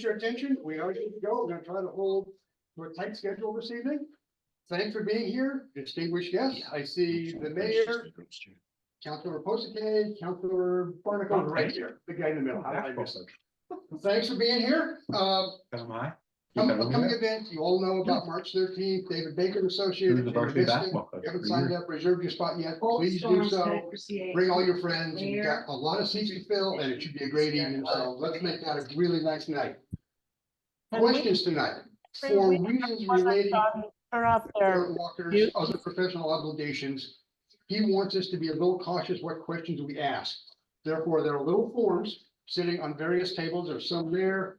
Your attention, we are ready to go. We're going to try to hold to a tight schedule this evening. Thanks for being here, distinguished guests. I see the mayor, Councilor Posake, Councilor Barnacle right here, the guy in the middle. How did I miss him? Thanks for being here. Am I? Upcoming event, you all know about March 13th, David Bacon Associated. The varsity basketball club. You haven't signed up, reserved your spot yet, please do so. Bring all your friends. You've got a lot of seats to fill and it should be a great evening. So let's make that a really nice night. Questions tonight for reasons relating to Jarrett Walker's other professional obligations. He wants us to be a little cautious what questions we ask. Therefore, there are little forms sitting on various tables. There's some there,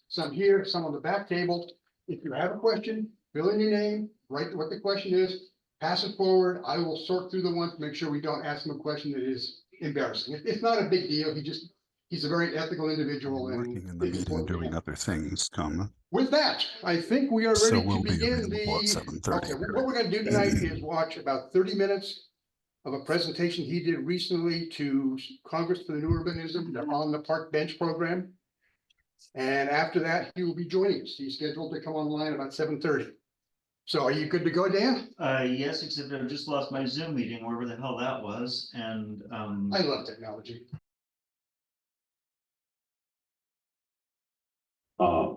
some here, some on the back table. If you have a question, fill in your name, write what the question is, pass it forward. I will sort through the ones, make sure we don't ask him a question that is embarrassing. It's not a big deal. He's a very ethical individual and working in the meeting doing other things, with that, I think we are ready so to we'll be begin available at 7:30. Okay, what we're gonna do tonight is watch about 30 minutes of a presentation he did recently to Congress for the New Urbanism, the On the Park Bench program. And after that, he will be joining us. He's scheduled to come online about 7:30. So are you good to go, Dan? Yes, except I've just lost my Zoom meeting, wherever the hell that was, and I love technology.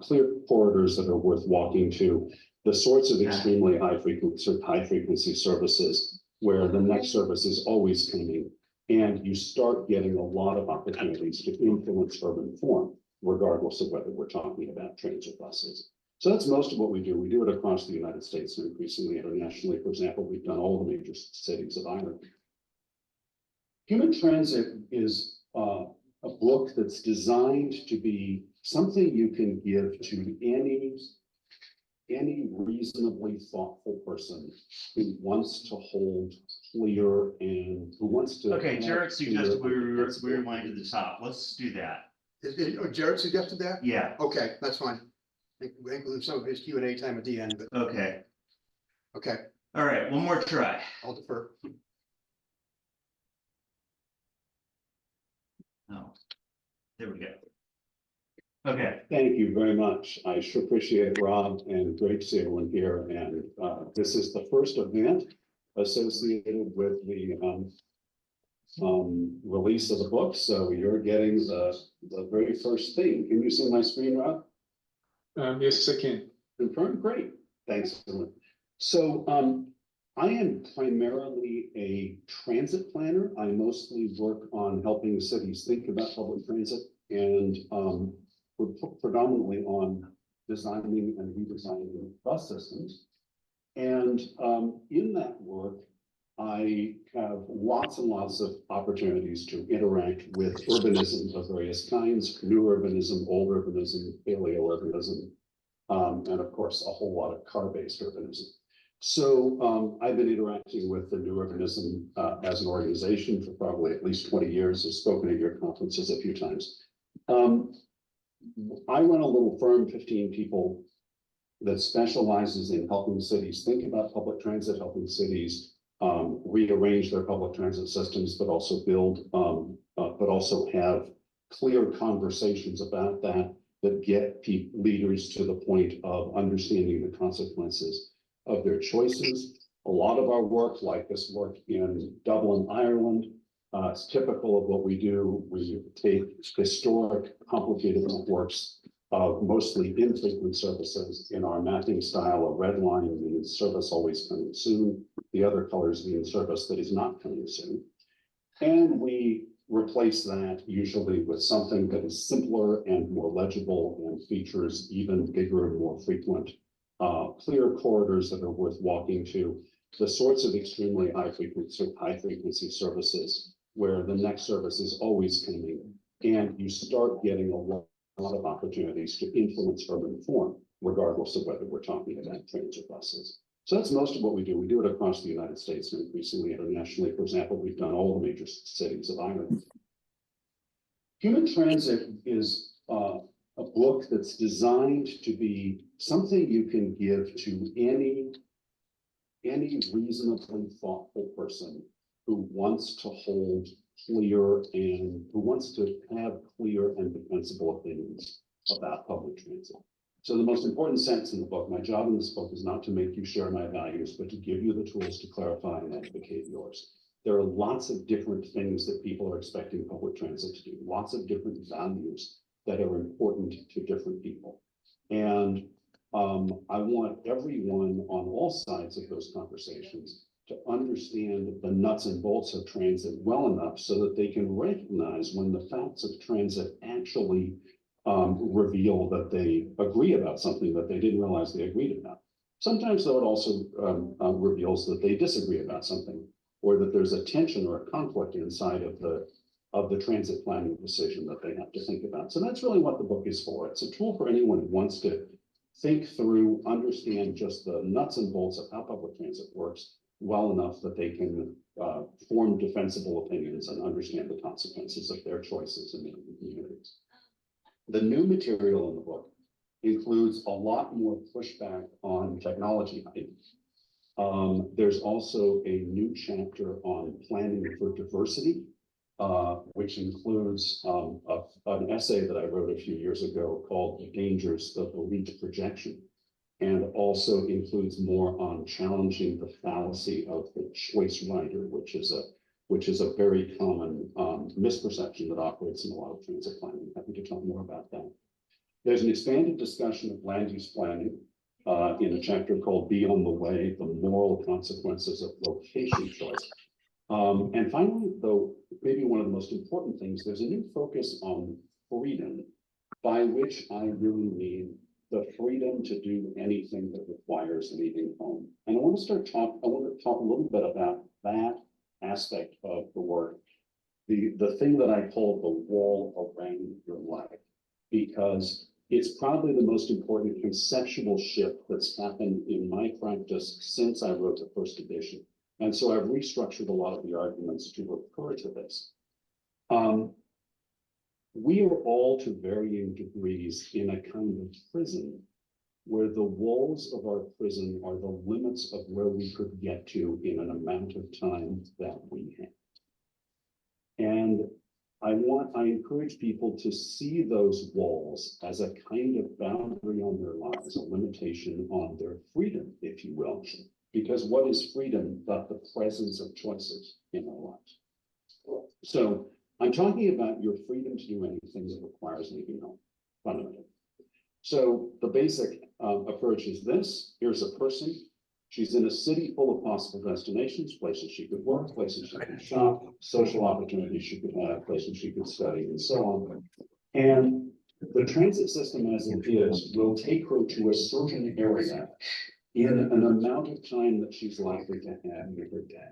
Clear corridors that are worth walking to, the sorts of extremely high frequency services where the next service is always coming, and you start getting a lot of opportunities to influence urban form, regardless of whether we're talking about trains or buses. So that's most of what we do. We do it across the United States and increasingly internationally. For example, we've done all the major cities of Ireland. Human Transit is a book that's designed to be something you can give to any reasonably thoughtful person who wants to hold clear and who wants to. okay, Jarrett suggested we rewind to the top. Let's do that. Jarrett suggested that? Yeah, Okay, that's fine. I think we include some of his Q&A time at the end, but okay. okay, All right, one more try. I'll defer. Oh, there we go. Okay, Thank you very much. I sure appreciate it, Rob, and great to see everyone here. And this is the first event associated with the release of the book. So you're getting the very first thing. Can you see my screen, Rob? Yes, I can. Confirmed. Great. Thanks. So I am primarily a transit planner. I mostly work on helping cities think about public transit and predominantly on designing and redesigning bus systems. And in that work, I have lots and lots of opportunities to interact with urbanism of various kinds, new urbanism, old urbanism, paleo-urbanism, and of course, a whole lot of car-based urbanism. So I've been interacting with the New Urbanism as an organization for probably at least 20 years. I've spoken at your conferences a few times. I run a little firm, 15 people, that specializes in helping cities think about public transit, helping cities rearrange their public transit systems, but also build, but also have clear conversations about that get leaders to the point of understanding the consequences of their choices. A lot of our work, like this work in Dublin, Ireland, it's typical of what we do. We take historic, complicated networks of mostly infrequent services. In our mapping style, a red line means service always coming soon. The other colors mean service that is not coming soon. And we replace that usually with something that is simpler and more legible and features even bigger and more frequent clear corridors that are worth walking to, the sorts of extremely high frequency services where the next service is always coming, and you start getting a lot of opportunities to influence urban form, regardless of whether we're talking about trains or buses. So that's most of what we do. We do it across the United States and increasingly internationally. For example, we've done all the major cities of Ireland. Human Transit is a book that's designed to be something you can give to any reasonably thoughtful person who wants to hold clear and who wants to have clear and defensible opinions about public transit. So the most important sentence in the book, my job in this book is not to make you share my values, but to give you the tools to clarify and advocate yours. There are lots of different things that people are expecting public transit to do, lots of different values that are important to different people. And I want everyone on all sides of those conversations to understand the nuts and bolts of transit well enough so that they can recognize when the facts of transit actually reveal that they agree about something that they didn't realize they agreed about. Sometimes, though, it also reveals that they disagree about something, or that there's a tension or a conflict inside of the transit planning decision that they have to think about. So that's really what the book is for. It's a tool for anyone who wants to think through, understand just the nuts and bolts of how public transit works well enough that they can form defensible opinions and understand the consequences of their choices in their communities. The new material in the book includes a lot more pushback on technology hype. There's also a new chapter on planning for diversity, which includes an essay that I wrote a few years ago called The Dangers of Elite Projection, and also includes more on challenging the fallacy of the choice rider, which is a very common misperception that operates in a lot of transit planning. Happy to talk more about that. There's an expanded discussion of land use planning in a chapter called Be on the Way, the Moral Consequences of Location Choice. And finally, though, maybe one of the most important things, there's a new focus on freedom, by which I really mean the freedom to do anything that requires leaving home. And I want to talk a little bit about that aspect of the work, the thing that I call the wall around your life, because it's probably the most important conceptual shift that's happened in my practice since I wrote the first edition. And so I've restructured a lot of the arguments to refer to this. We are all to varying degrees in a kind of prison where the walls of our prison are the limits of where we could get to in an amount of time that we have. And I encourage people to see those walls as a kind of boundary on their lives, a limitation on their freedom, if you will. Because what is freedom but the presence of choices in our lives? So I'm talking about your freedom to do anything that requires leaving home, fundamentally. So the basic approach is this. Here's a person. She's in a city full of possible destinations, places she could work, places she could shop, social opportunities she could have, places she could study, and so on. And the transit system as it is will take her to a certain area in an amount of time that she's likely to have every day.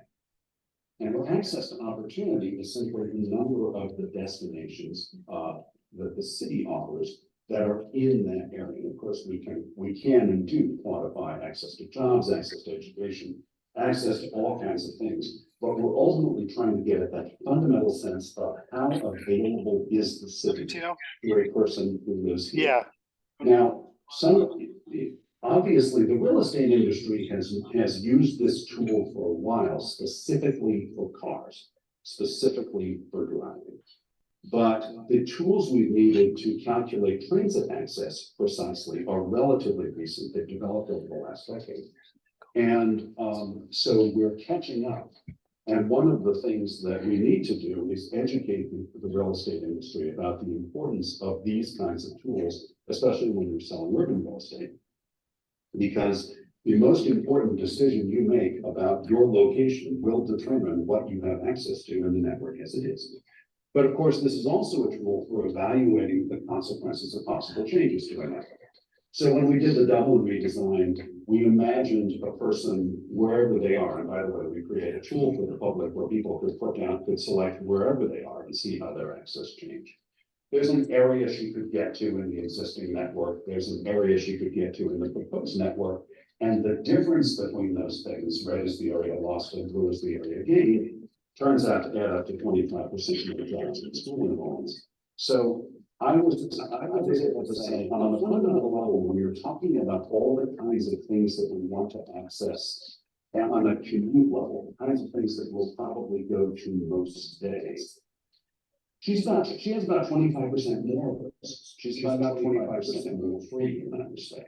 And her access to opportunity is simply the number of the destinations that the city offers that are in that area. Of course, we can and do quantify access to jobs, access to education, access to all kinds of things. But we're ultimately trying to get at that fundamental sense of how available is the city to a person who lives here. Yeah. Now, obviously, the real estate industry has used this tool for a while, specifically for cars, specifically for driving. But the tools we've needed to calculate transit access precisely are relatively recent. They've developed over the last decade. And so we're catching up. And one of the things that we need to do is educate the real estate industry about the importance of these kinds of tools, especially when you're selling urban real estate. Because the most important decision you make about your location will determine what you have access to in the network as it is. But of course, this is also a tool for evaluating the consequences of possible changes to a network. So when we did the Dublin redesign, we imagined a person wherever they are. And by the way, we created a tool for the public where people could select wherever they are and see how their access changed. There's an area she could get to in the existing network. There's an area she could get to in the proposed network. And the difference between those things, red is the area lost and blue is the area gained, turns out to add up to 25% of the jobs in school enrollments. So I was able to say, on a fundamental level, when you're talking about all the kinds of things that we want to access, and on a commute level, the kinds of things that will probably go to most days, She has about 25% more of those. She's about 25% more free, I would say.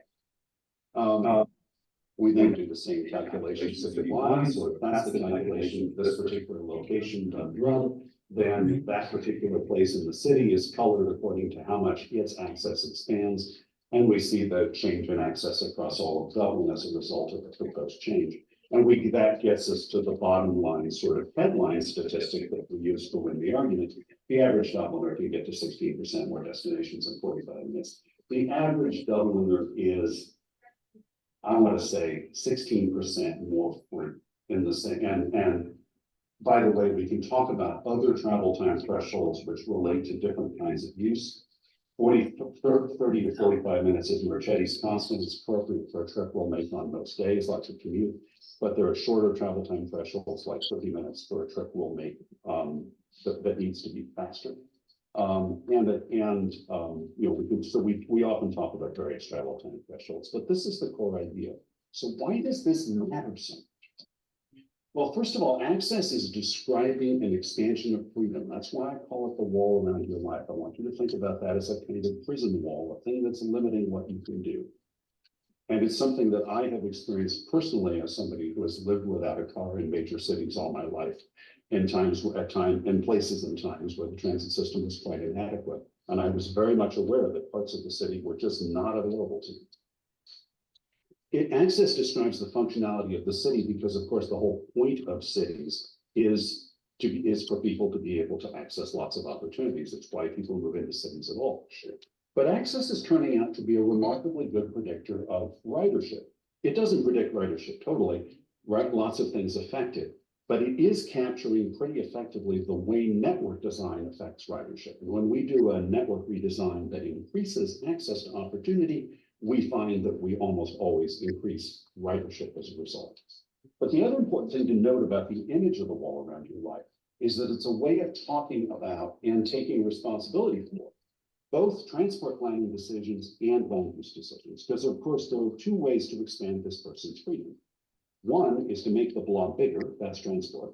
We then do the same calculations if it was, or if that's the calculation, this particular location done well, then that particular place in the city is colored according to how much its access expands. And we see the change in access across all of Dublin as a result of the proposed change. And that gets us to the bottom line sort of headline statistic that we use to win the argument. The average Dubliner can get to 16% more destinations in 45 minutes. The average Dubliner is, I want to say, 16% more free in the same. And by the way, we can talk about other travel time thresholds which relate to different kinds of use. 30 to 45 minutes is Mercetti's constant. It's appropriate for a trip we'll make on most days, like a commute. But there are shorter travel time thresholds, like 30 minutes for a trip we'll make that needs to be faster. We often talk about various travel time thresholds, but this is the core idea. So why does this matter so much? Well, first of all, access is describing an expansion of freedom. That's why I call it the wall around your life. I want you to think about that as a kind of prison wall, a thing that's limiting what you can do. And it's something that I have experienced personally as somebody who has lived without a car in major cities all my life, in places and times where the transit system was quite inadequate. And I was very much aware that parts of the city were just not available to me. Access describes the functionality of the city because, of course, the whole point of cities is for people to be able to access lots of opportunities. It's why people move into cities at all. But access is turning out to be a remarkably good predictor of ridership. It doesn't predict ridership totally, right? Lots of things affect it, but it is capturing pretty effectively the way network design affects ridership. And when we do a network redesign that increases access to opportunity, we find that we almost always increase ridership as a result. But the other important thing to note about the image of the wall around your life is that it's a way of talking about and taking responsibility for both transport planning decisions and land use decisions. Because of course, there are two ways to expand this person's freedom. One is to make the block bigger, that's transport.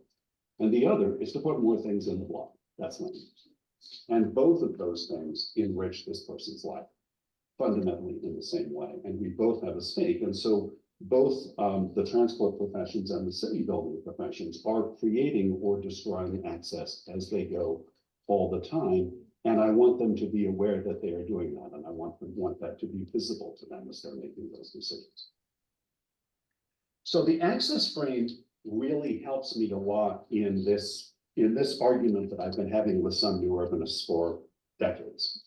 And the other is to put more things in the block, that's land use. And both of those things enrich this person's life fundamentally in the same way. And we both have a stake. And so both the transport professions and the city building professions are creating or destroying access as they go all the time. And I want them to be aware that they are doing that. And I want that to be visible to them as they're making those decisions. So the access frame really helps me a lot in this argument that I've been having with some new urbanists for decades,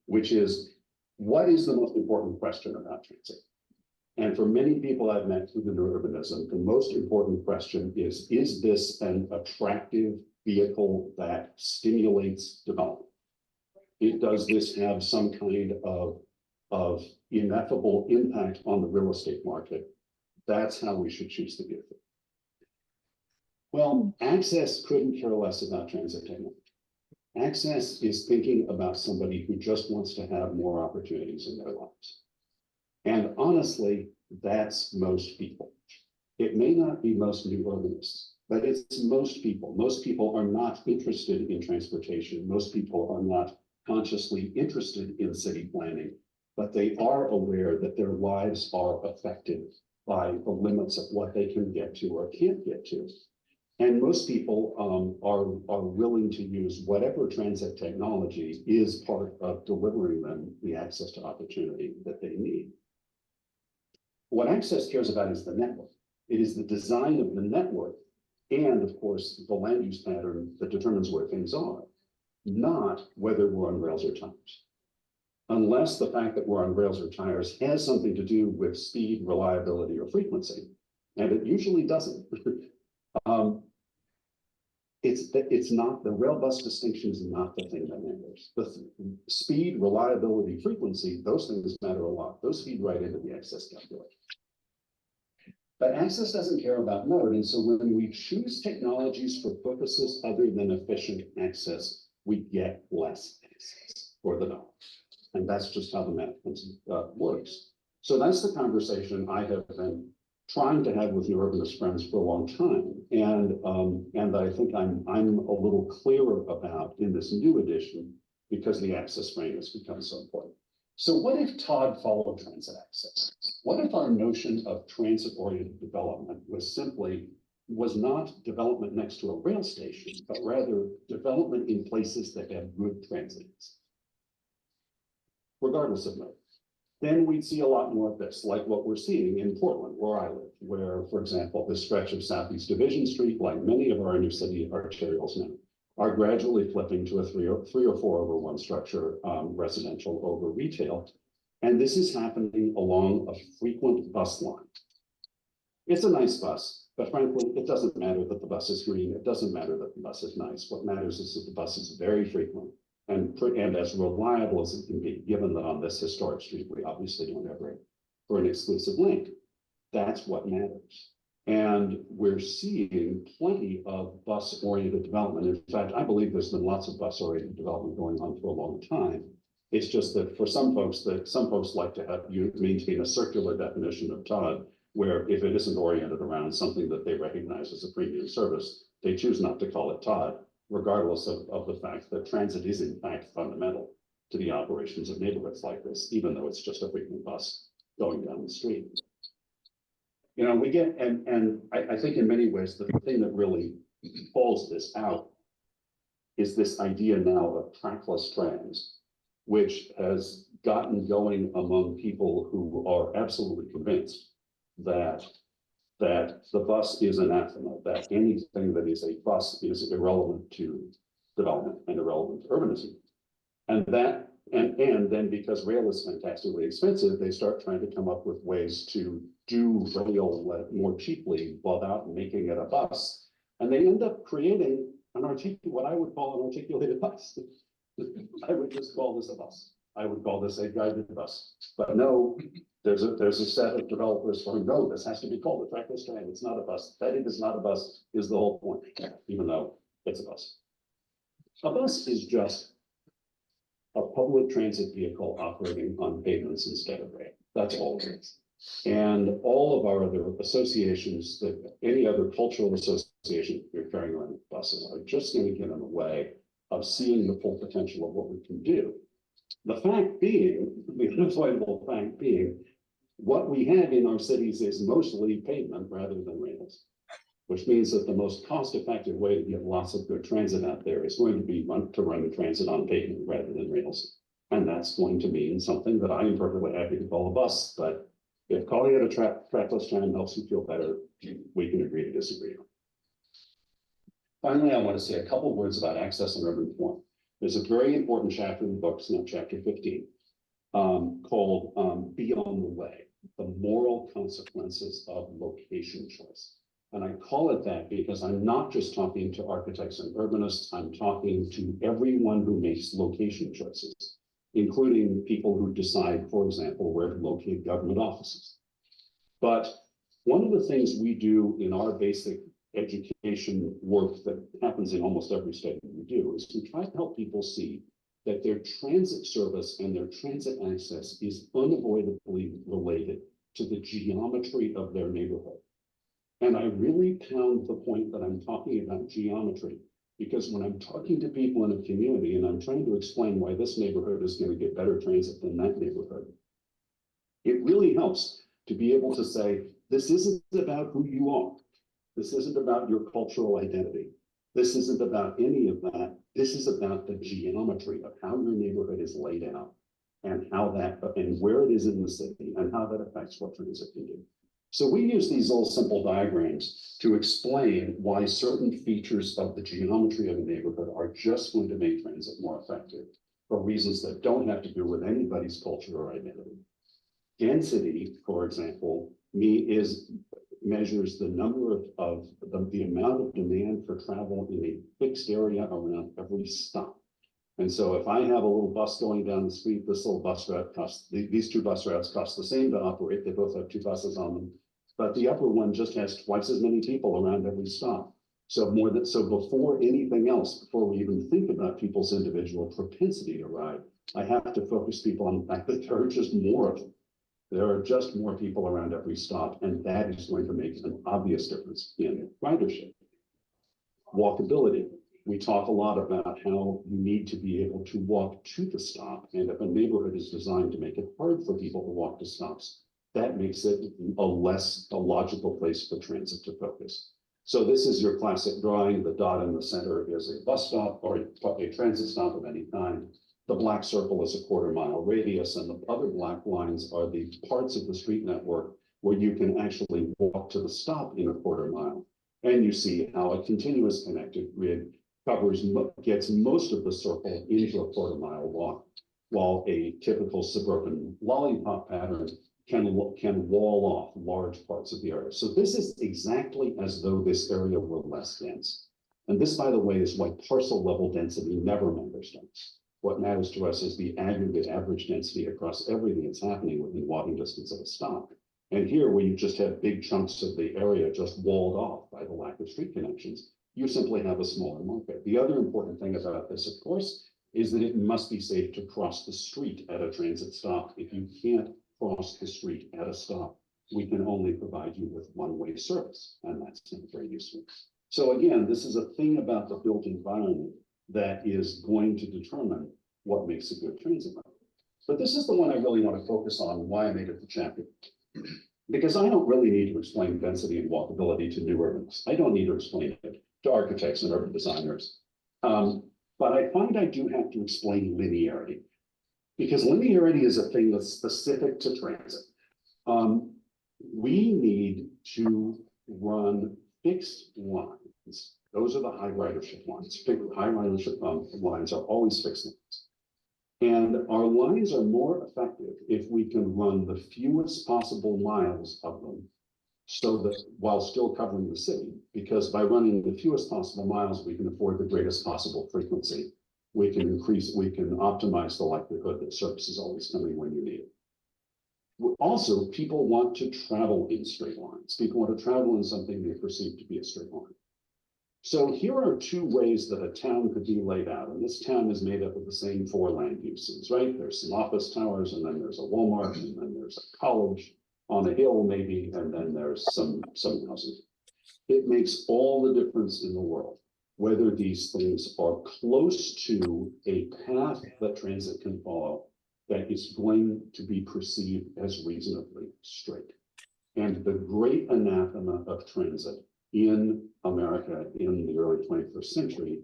which is, what is the most important question about transit? And for many people I've met through the new urbanism, the most important question is this an attractive vehicle that stimulates development? Does this have some kind of ineffable impact on the real estate market? That's how we should choose the vehicle. Well, access couldn't care less about transit technology. Access is thinking about somebody who just wants to have more opportunities in their lives. And honestly, that's most people. It may not be most new urbanists, but it's most people. Most people are not interested in transportation. Most people are not consciously interested in city planning, but they are aware that their lives are affected by the limits of what they can get to or can't get to. And most people are willing to use whatever transit technology is part of delivering them the access to opportunity that they need. What access cares about is the network. It is the design of the network and, of course, the land use pattern that determines where things are, not whether we're on rails or tires. Unless the fact that we're on rails or tires has something to do with speed, reliability, or frequency, and it usually doesn't. It's not, the rail bus distinction is not the thing that matters. The speed, reliability, frequency, those things matter a lot. Those feed right into the access calculation. But access doesn't care about mode. And so when we choose technologies for purposes other than efficient access, we get less access for the dollar. And that's just how the math works. So that's the conversation I have been trying to have with the urbanist friends for a long time. And I think I'm a little clearer about in this new edition because the access frame has become so important. So what if Todd followed transit access? What if our notion of transit-oriented development was not development next to a rail station, but rather development in places that have good transit, regardless of mode? Then we'd see a lot more of this, like what we're seeing in Portland, where I live, where, for example, this stretch of Southeast Division Street, like many of our inner city arterials now, are gradually flipping to a three or 4/1 structure, residential over retail. And this is happening along a frequent bus line. It's a nice bus, but frankly, it doesn't matter that the bus is green. It doesn't matter that the bus is nice. What matters is that the bus is very frequent and as reliable as it can be, given that on this historic street, we obviously don't have room for an exclusive link. That's what matters. And we're seeing plenty of bus-oriented development. In fact, I believe there's been lots of bus-oriented development going on for a long time. It's just that for some folks like to have you maintain a circular definition of Todd, where if it isn't oriented around something that they recognize as a premium service, they choose not to call it Todd, regardless of the fact that transit is in fact fundamental to the operations of neighborhoods like this, even though it's just a frequent bus going down the street. You know, we get, and I think in many ways, the thing that really pulls this out is this idea now of trackless trams, which has gotten going among people who are absolutely convinced that the bus is anathema, that anything that is a bus is irrelevant to development and irrelevant to urbanism. And then because rail is fantastically expensive, they start trying to come up with ways to do rail more cheaply without making it a bus. And they end up creating what I would call an articulated bus. I would just call this a bus. I would call this a guided bus. But no, there's a set of developers who know this has to be called a trackless tram. It's not a bus. That it is not a bus is the whole point, even though it's a bus. A bus is just a public transit vehicle operating on pavements instead of rail. That's all it is. And all of our other associations, that any other cultural association you're carrying around buses, are just going to get in the way of seeing the full potential of what we can do. The fact being, the unavoidable fact being, what we have in our cities is mostly pavement rather than rails, which means that the most cost-effective way to get lots of good transit out there is going to be to run transit on pavement rather than rails. And that's going to mean something that I am perfectly happy to call a bus, but if calling it a trackless tram helps you feel better, we can agree to disagree. Finally, I want to say a couple words about access and urban form. There's a very important chapter in the book, it's now chapter 15, called Beyond the Way, the moral consequences of location choice. And I call it that because I'm not just talking to architects and urbanists, I'm talking to everyone who makes location choices, including people who decide, for example, where to locate government offices. But one of the things we do in our basic education work that happens in almost every study we do is we try to help people see that their transit service and their transit access is unavoidably related to the geometry of their neighborhood. And I really pound the point that I'm talking about geometry, because when I'm talking to people in a community and I'm trying to explain why this neighborhood is going to get better transit than that neighborhood, it really helps to be able to say, this isn't about who you are. This isn't about your cultural identity. This isn't about any of that. This is about the geometry of how your neighborhood is laid out and how that, and where it is in the city and how that affects what transit can do. So we use these little simple diagrams to explain why certain features of the geometry of a neighborhood are just going to make transit more effective for reasons that don't have to do with anybody's culture or identity. Density, for example, measures the number of the amount of demand for travel in a fixed area around every stop. And so if I have a little bus going down the street, this little bus route costs, these two bus routes cost the same to operate. They both have two buses on them, but the upper one just has twice as many people around every stop. So before anything else, before we even think about people's individual propensity to ride, I have to focus people on the fact that there are just more of them. There are just more people around every stop, and that is going to make an obvious difference in ridership. Walkability. We talk a lot about how you need to be able to walk to the stop, and if a neighborhood is designed to make it hard for people to walk to stops, that makes it a logical place for transit to focus. So this is your classic drawing. The dot in the center is a bus stop or a transit stop of any kind. The black circle is a 1/4 mile radius, and the other black lines are the parts of the street network where you can actually walk to the stop in a 1/4 mile. And you see how a continuous connected grid gets most of the circle into a 1/4 mile walk, while a typical suburban lollipop pattern can wall off large parts of the area. So this is exactly as though this area were less dense. And this, by the way, is why parcel level density never matters to us. What matters to us is the aggregate average density across everything that's happening within walking distance of a stop. And here, where you just have big chunks of the area just walled off by the lack of street connections, you simply have a smaller market. The other important thing about this, of course, is that it must be safe to cross the street at a transit stop. If you can't cross the street at a stop, we can only provide you with one-way service, and that's not very useful. So again, this is a thing about the built environment that is going to determine what makes a good transit route. But this is the one I really want to focus on, and why I made it the chapter. Because I don't really need to explain density and walkability to new urbanists. I don't need to explain it to architects and urban designers. But I find I do have to explain linearity, because linearity is a thing that's specific to transit. We need to run fixed lines. Those are the high ridership lines. High ridership lines are always fixed lines. And our lines are more effective if we can run the fewest possible miles of them, so that while still covering the city, because by running the fewest possible miles, we can afford the greatest possible frequency. We can optimize the likelihood that service is always coming when you need it. Also, people want to travel in straight lines. People want to travel in something they perceive to be a straight line. So here are two ways that a town could be laid out. And this town is made up of the same 4 land uses, right? There's some office towers, and then there's a Walmart, and then there's a college on a hill maybe, and then there's some houses. It makes all the difference in the world whether these things are close to a path that transit can follow that is going to be perceived as reasonably straight. And the great anathema of transit in America in the early 21st century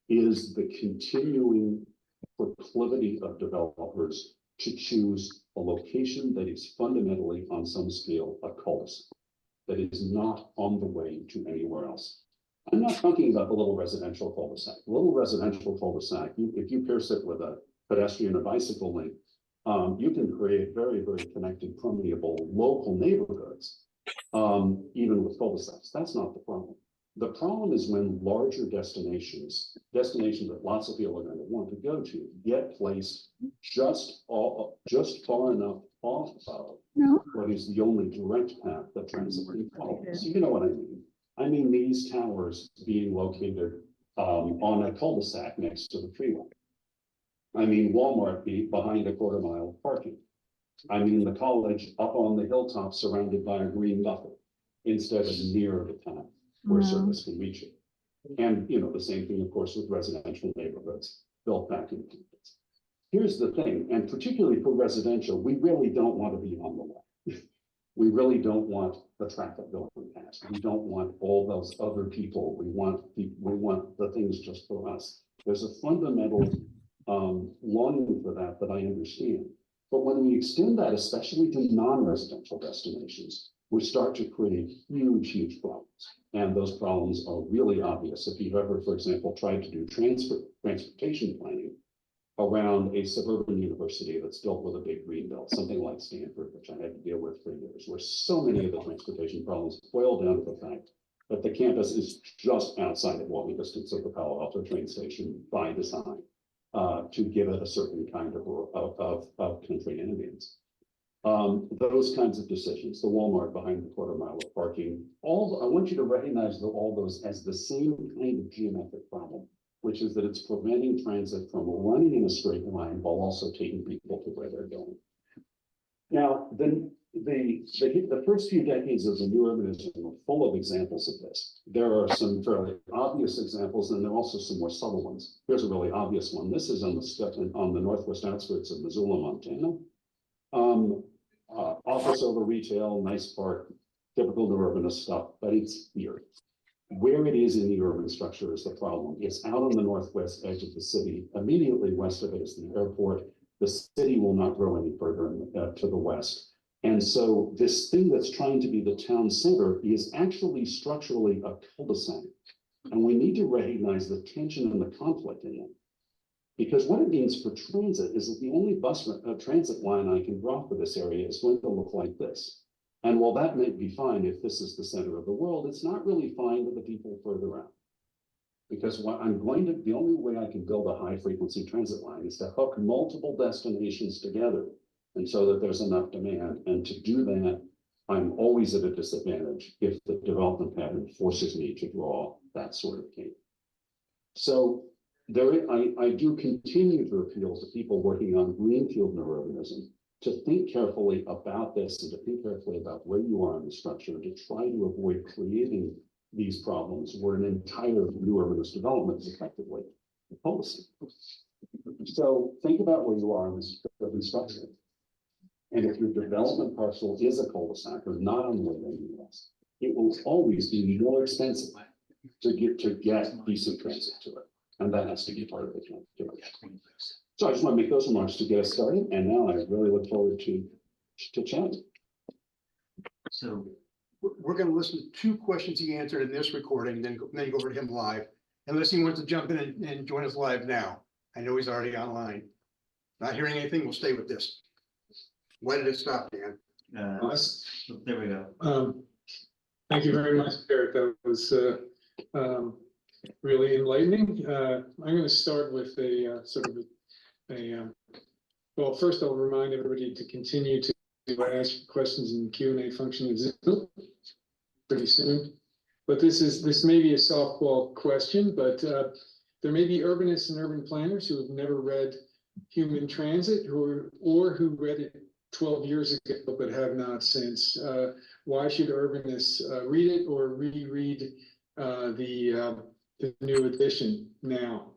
is the continuing proclivity of developers to choose a location that is fundamentally on some scale a cul-de-sac, that is not on the way to anywhere else. I'm not talking about the little residential cul-de-sac. The little residential cul-de-sac, if you pierce it with a pedestrian or bicycle link, you can create very, very connected, permeable local neighborhoods, even with cul-de-sacs. That's not the problem. The problem is when larger destinations that lots of people are going to want to go to, get placed just far enough off of what is the only direct path that transit can follow. So you know what I mean. I mean these towers being located on a cul-de-sac next to the freeway. I mean Walmart behind a 1/4 mile of parking. I mean the college up on the hilltop surrounded by a green buffer instead of near the path where service can reach it. And you know, the same thing, of course, with residential neighborhoods built back in campus. Here's the thing, and particularly for residential, we really don't want to be on the way. We really don't want the traffic going past. We don't want all those other people. We want the things just for us. There's a fundamental longing for that I understand. But when we extend that, especially to non-residential destinations, we start to create huge, huge problems. And those problems are really obvious. If you've ever, for example, tried to do transportation planning around a suburban university that's built with a big green belt, something like Stanford, which I had to deal with for years, where so many of the transportation problems boil down to the fact that the campus is just outside of walking distance of the Palo Alto train station by design, to give it a certain kind of country ambience. Those kinds of decisions, the Walmart behind the 1/4 mile of parking, I want you to recognize all those as the same kind of geometric problem, which is that it's preventing transit from running in a straight line while also taking people to where they're going. Now, then the first few decades of the new urbanism were full of examples of this. There are some fairly obvious examples, and there are also some more subtle ones. Here's a really obvious one. This is on the northwest outskirts of Missoula, Montana. Office over retail, nice park, typical new urbanist stuff, but it's here. Where it is in the urban structure is the problem. It's out on the northwest edge of the city. Immediately west of it is the airport. The city will not grow any further to the west. And so this thing that's trying to be the town center is actually structurally a cul-de-sac. And we need to recognize the tension and the conflict in it. Because what it means for transit is that the only transit line I can draw for this area is going to look like this. And while that may be fine if this is the center of the world, it's not really fine to the people further out. Because what the only way I can build a high frequency transit line is to hook multiple destinations together. And so that there's enough demand. And to do that, I'm always at a disadvantage if the development pattern forces me to draw that sort of cape. So I do continue to appeal to people working on greenfield neurourbanism to think carefully about this and to think carefully about where you are in the structure to try to avoid creating these problems where an entire new urbanist development is effectively a policy. So think about where you are in this urban structure. And if your development parcel is a cul-de-sac or not on the way to the US, it will always be more expensive to get decent transit to it. And that has to be part of the calculation. So I just want to make those remarks to get us started. And now I really look forward to chatting. So We're going to listen to 2 questions he answered in this recording, then go over to him live. Unless he wants to jump in and join us live now. I know he's already online. Not hearing anything, we'll stay with this. Why did it stop, Dan? there we go. Thank you very much, Jarrett. That was really enlightening. I'm going to start with a well, first I'll remind everybody to continue to ask questions in the Q&A function of Zoom pretty soon. But this may be a softball question, but there may be urbanists and urban planners who have never read Human Transit or who read it 12 years ago but have not since. Why should urbanists read it or reread the new edition now?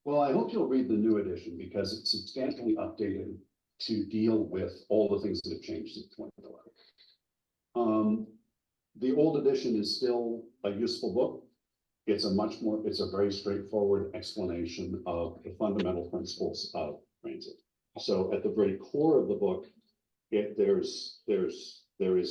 Well, I hope you'll read the new edition because it's substantially updated to deal with all the things that have changed since 2011. The old edition is still a useful book. It's a very straightforward explanation of the fundamental principles of transit. So at the very core of the book, there is,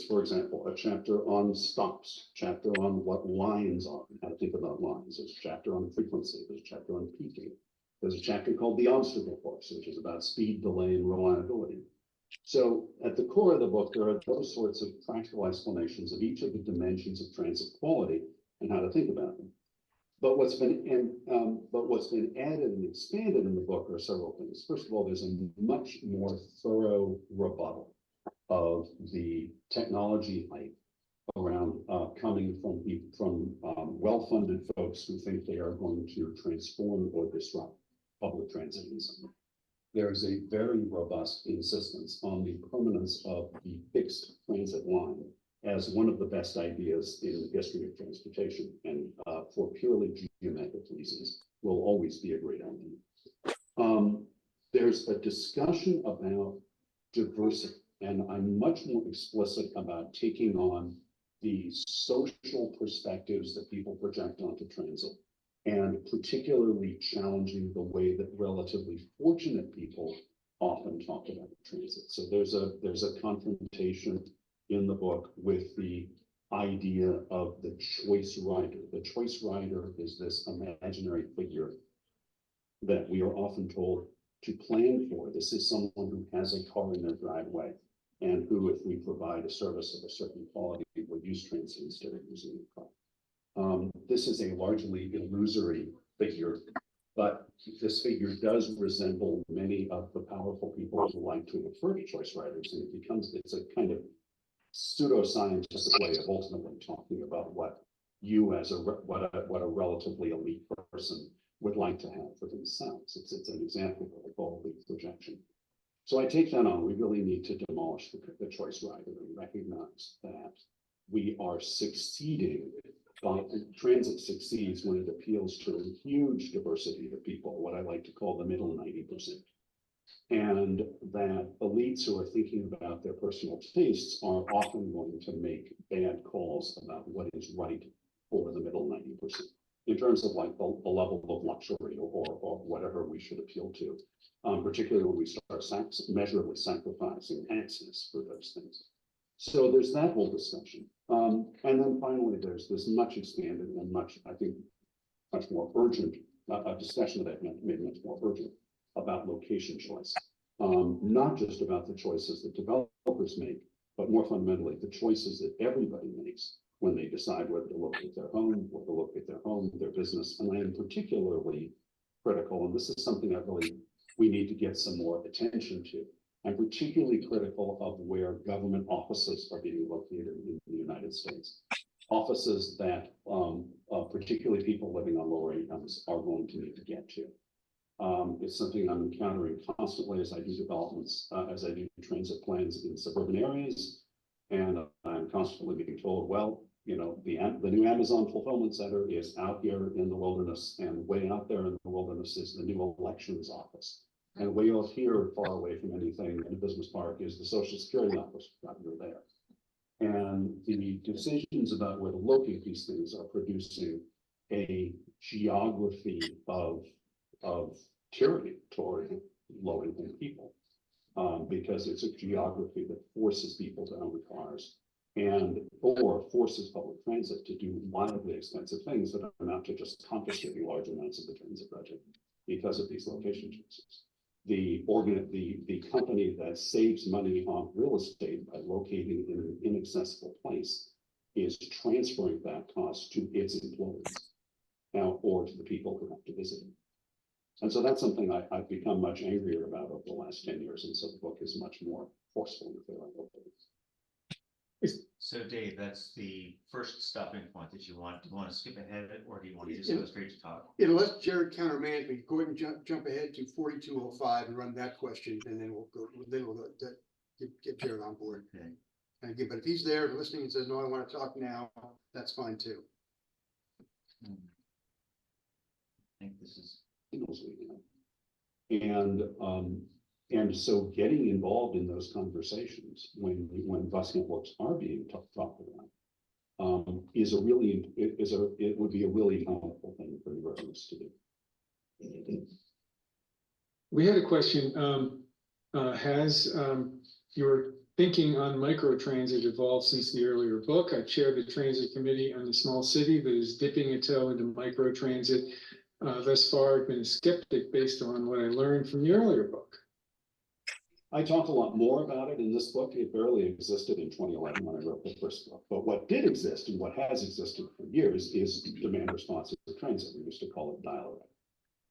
for example, a chapter on stops, chapter on what lines are, and how to think about lines. There's a chapter on frequency. There's a chapter on peaking. There's a chapter called the obstacle course, which is about speed, delay, and reliability. So at the core of the book, there are those sorts of practical explanations of each of the dimensions of transit quality and how to think about them. But what's been added and expanded in the book are several things. First of all, there's a much more thorough rebuttal of the technology hype around coming from well-funded folks who think they are going to transform or disrupt public transit in some way. There is a very robust insistence on the permanence of the fixed transit line as one of the best ideas in the history of transportation, and for purely geometric reasons, will always be a great idea. There's a discussion about diversity, and I'm much more explicit about taking on the social perspectives that people project onto transit, and particularly challenging the way that relatively fortunate people often talk about transit. So there's a confrontation in the book with the idea of the choice rider. The choice rider is this imaginary figure that we are often told to plan for. This is someone who has a car in their driveway and who, if we provide a service of a certain quality, will use transit instead of using a car. This is a largely illusory figure, but this figure does resemble many of the powerful people who like to refer to choice riders, and it's a kind of pseudo-scientific way of ultimately talking about what you as what a relatively elite person would like to have for themselves. It's an example of a boldly projection. So I take that on. We really need to demolish the choice rider and recognize that we are succeeding. Transit succeeds when it appeals to a huge diversity of people, what I like to call the middle 90%. And that elites who are thinking about their personal tastes are often going to make bad calls about what is right for the middle 90%, in terms of like the level of luxury or whatever we should appeal to, particularly when we start measurably sacrificing access for those things. So there's that whole discussion. And then finally, there's this much expanded and much, I think, much more urgent, a discussion that I've made much more urgent about location choice. Not just about the choices that developers make, but more fundamentally, the choices that everybody makes when they decide whether to locate their home, their business. And I am particularly critical, and this is something that really we need to get some more attention to. I'm particularly critical of where government offices are being located in the United States. Offices that particularly people living on lower incomes are going to need to get to. It's something I'm encountering constantly as I do developments, as I do transit plans in suburban areas. And I'm constantly being told, well, you know, the new Amazon fulfillment center is out here in the wilderness, and way out there in the wilderness is the new elections office. And way out here, far away from anything in a business park, is the Social Security office right over there. And the decisions about where to locate these things are producing a geography of tyranny toward low-income people, because it's a geography that forces people to own cars or forces public transit to do wildly expensive things that amount to just confiscating large amounts of the transit budget because of these location choices. The company that saves money on real estate by locating in an inaccessible place is transferring that cost to its employees now, or to the people who have to visit it. And so that's something I've become much angrier about over the last 10 years. And so the book is much more forceful in their So Dave, that's the first stopping point that you want. Do you want to skip ahead, or do you want to just go straight to talk? Unless Jared countermands me, go ahead and jump ahead to 4205 and run that question, and then we'll get Jared on board. Okay. And again, but if he's there listening and says, no, I want to talk now, that's fine too. I think this is. And so getting involved in those conversations when bus networks are being talked about it would be a really helpful thing for the residents to do. We had a question, has your thinking on microtransit evolved since the earlier book? I chaired the transit committee on the small city that is dipping a toe into microtransit. Thus far, I've been a skeptic based on what I learned from the earlier book. I talk a lot more about it in this book. It barely existed in 2011 when I wrote the first book. But what did exist and what has existed for years is demand responsive transit. We used to call it dial-up.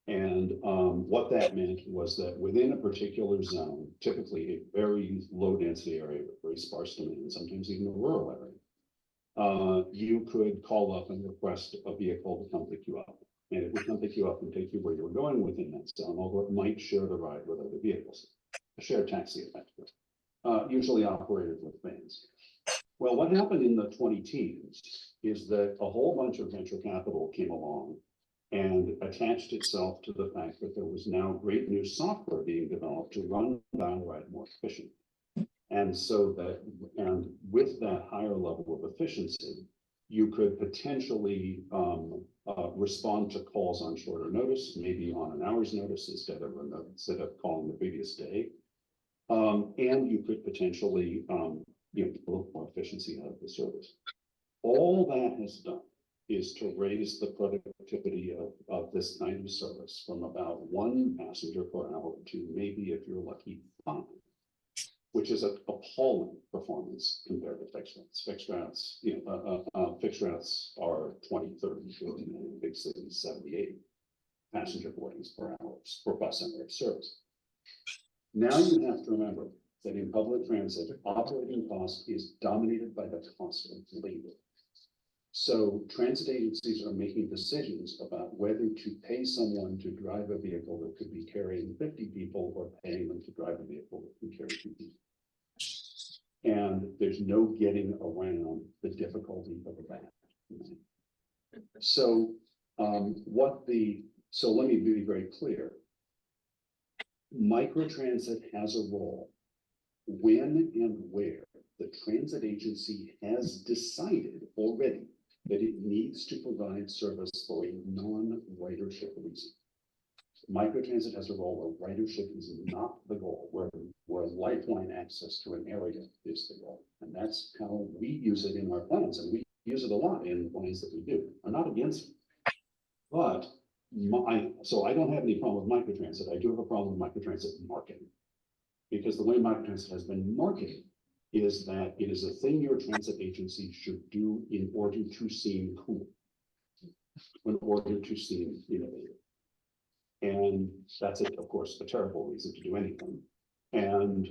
And what that meant was that within a particular zone, typically a very low density area with very sparse demand, sometimes even a rural area, you could call up and request a vehicle to come pick you up. And it would come pick you up and take you where you were going within that zone, although it might share the ride with other vehicles. A shared taxi, effectively, usually operated with vans. Well, what happened in the 2010s is that a whole bunch of venture capital came along and attached itself to the fact that there was now great new software being developed to run dial-ride more efficiently. And so and with that higher level of efficiency, you could potentially respond to calls on shorter notice, maybe on an hour's notice instead of calling the previous day. And you could potentially get a little more efficiency out of the service. All that has done is to raise the productivity of this kind of service from about 1 passenger per hour to maybe, if you're lucky, 5. Which is an appalling performance compared to fixed routes. Fixed routes are 20, 30, 40, in big cities, 70, 80 passenger boardings per hour for bus and rail service. Now you have to remember that in public transit, operating cost is dominated by the cost of labor. So transit agencies are making decisions about whether to pay someone to drive a vehicle that could be carrying 50 people or paying them to drive a vehicle that can carry 2 people. And there's no getting around the difficulty of that. So so let me be very clear. Microtransit has a role when and where the transit agency has decided already that it needs to provide service for a non-ridership reason. Microtransit has a role where ridership is not the goal, where lifeline access to an area is the goal. And that's how we use it in our plans, and we use it a lot in the plans that we do. I'm not against it. But so I don't have any problem with microtransit. I do have a problem with microtransit marketing. Because the way microtransit has been marketed is that it is a thing your transit agency should do in order to seem cool, in order to seem innovative. And that's, of course, a terrible reason to do anything. And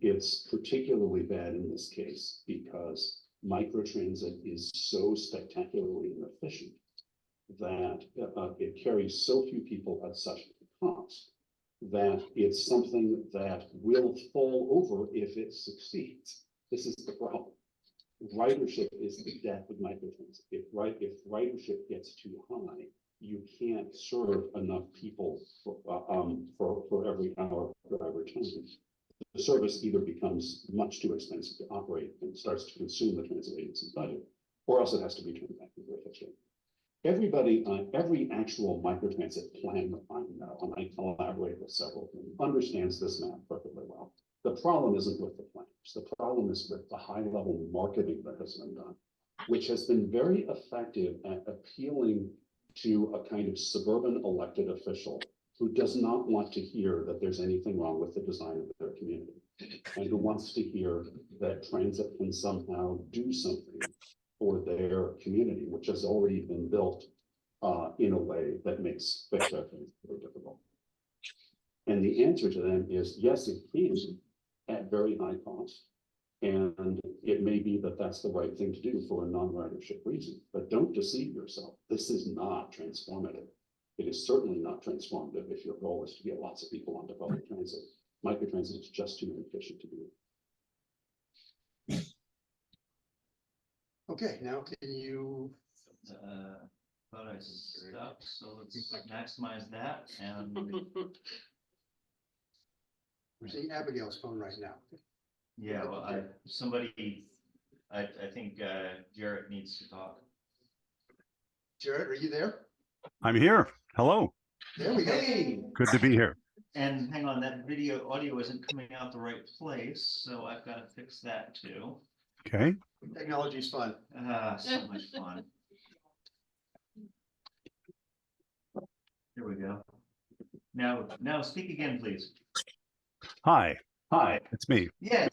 it's particularly bad in this case because microtransit is so spectacularly inefficient that it carries so few people at such a cost that it's something that will fall over if it succeeds. This is the problem. Ridership is the death of microtransit. If ridership gets too high, you can't serve enough people for every hour of driver time. The service either becomes much too expensive to operate and starts to consume the transit agency's budget, or else it has to be turned back into efficient. Everybody, every actual microtransit plan that I know, and I collaborate with several of them, understands this math perfectly well. The problem isn't with the plans. The problem is with the high-level marketing that has been done, which has been very effective at appealing to a kind of suburban elected official who does not want to hear that there's anything wrong with the design of their community, and who wants to hear that transit can somehow do something for their community, which has already been built in a way that makes fixed everything very difficult. And the answer to them is yes, it can at very high cost. And it may be that that's the right thing to do for a non-ridership reason, but don't deceive yourself. This is not transformative. It is certainly not transformative if your goal is to get lots of people onto public transit. Microtransit is just too inefficient to do. Okay, now can you, But I stuck, so let's maximize that and we're seeing Abigail's phone right now. yeah, well, I think Jarrett needs to talk. Jarrett, are you there? I'm here. Hello. There we go. Hey, Good to be here. and hang on, that audio isn't coming out the right place, so I've got to fix that too. Okay. Technology is fun. So much fun. Here we go. Now speak again, please. Hi, Hi. it's me. Yes,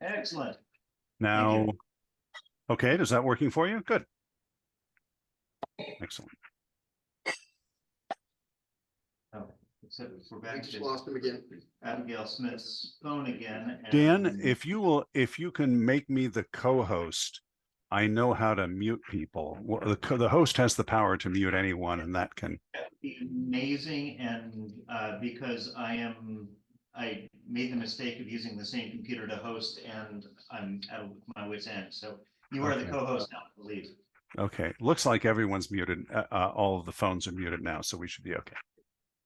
excellent. Now, okay, is that working for you? Good. Excellent. Oh, except we're We back just to lost him again. Abigail Smith's phone again. Dan, and- if you can make me the co-host, I know how to mute people. Well, the host has the power to mute anyone, and that can. That'd be amazing, and because I made the mistake of using the same computer to host, and I'm at my wit's end. So you are the Okay. co-host now, I believe. Okay, looks like everyone's muted. All of the phones are muted now, so we should be okay.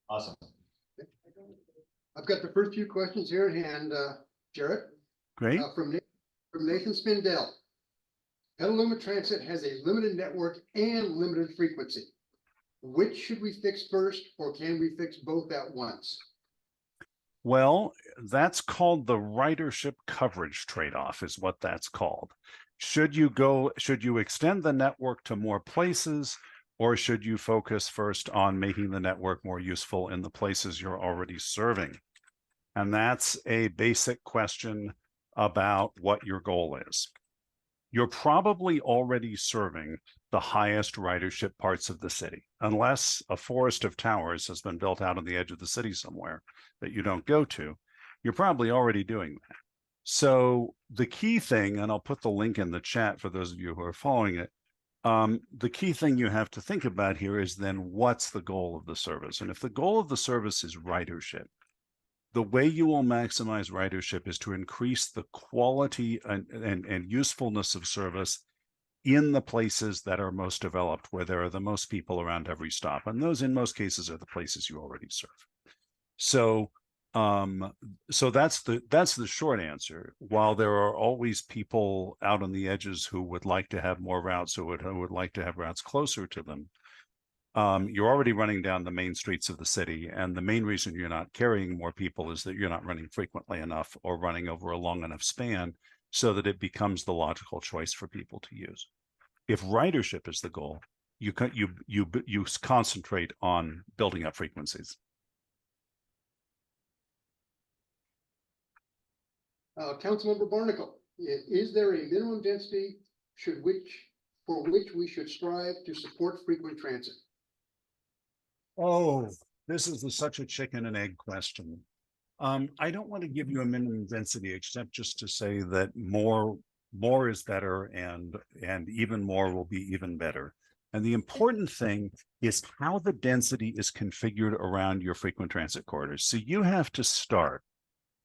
Awesome. I've got the first few questions here at hand, Jarrett, Great. from Nathan Spindell. Petaluma Transit has a limited network and limited frequency. Which should we fix first, or can we fix both at once? Well, that's called the ridership coverage trade-off is what that's called. Should you extend the network to more places, or should you focus first on making the network more useful in the places you're already serving? And that's a basic question about what your goal is. You're probably already serving the highest ridership parts of the city, unless a forest of towers has been built out on the edge of the city somewhere that you don't go to. You're probably already doing that. So the key thing, and I'll put the link in the chat for those of you who are following it, The key thing you have to think about here is then what's the goal of the service? And if the goal of the service is ridership, the way you will maximize ridership is to increase the quality and usefulness of service in the places that are most developed, where there are the most people around every stop. And those, in most cases, are the places you already serve. So, so that's the short answer. While there are always people out on the edges who would like to have more routes, who would like to have routes closer to them, you're already running down the main streets of the city. And the main reason you're not carrying more people is that you're not running frequently enough or running over a long enough span so that it becomes the logical choice for people to use. If ridership is the goal, you concentrate on building up frequencies. Councilmember Barnacle, is there a minimum density for which we should strive to support frequent transit? Oh, this is such a chicken and egg question. I don't want to give you a minimum density, except just to say that more is better, and even more will be even better. And the important thing is how the density is configured around your frequent transit corridors. So you have to start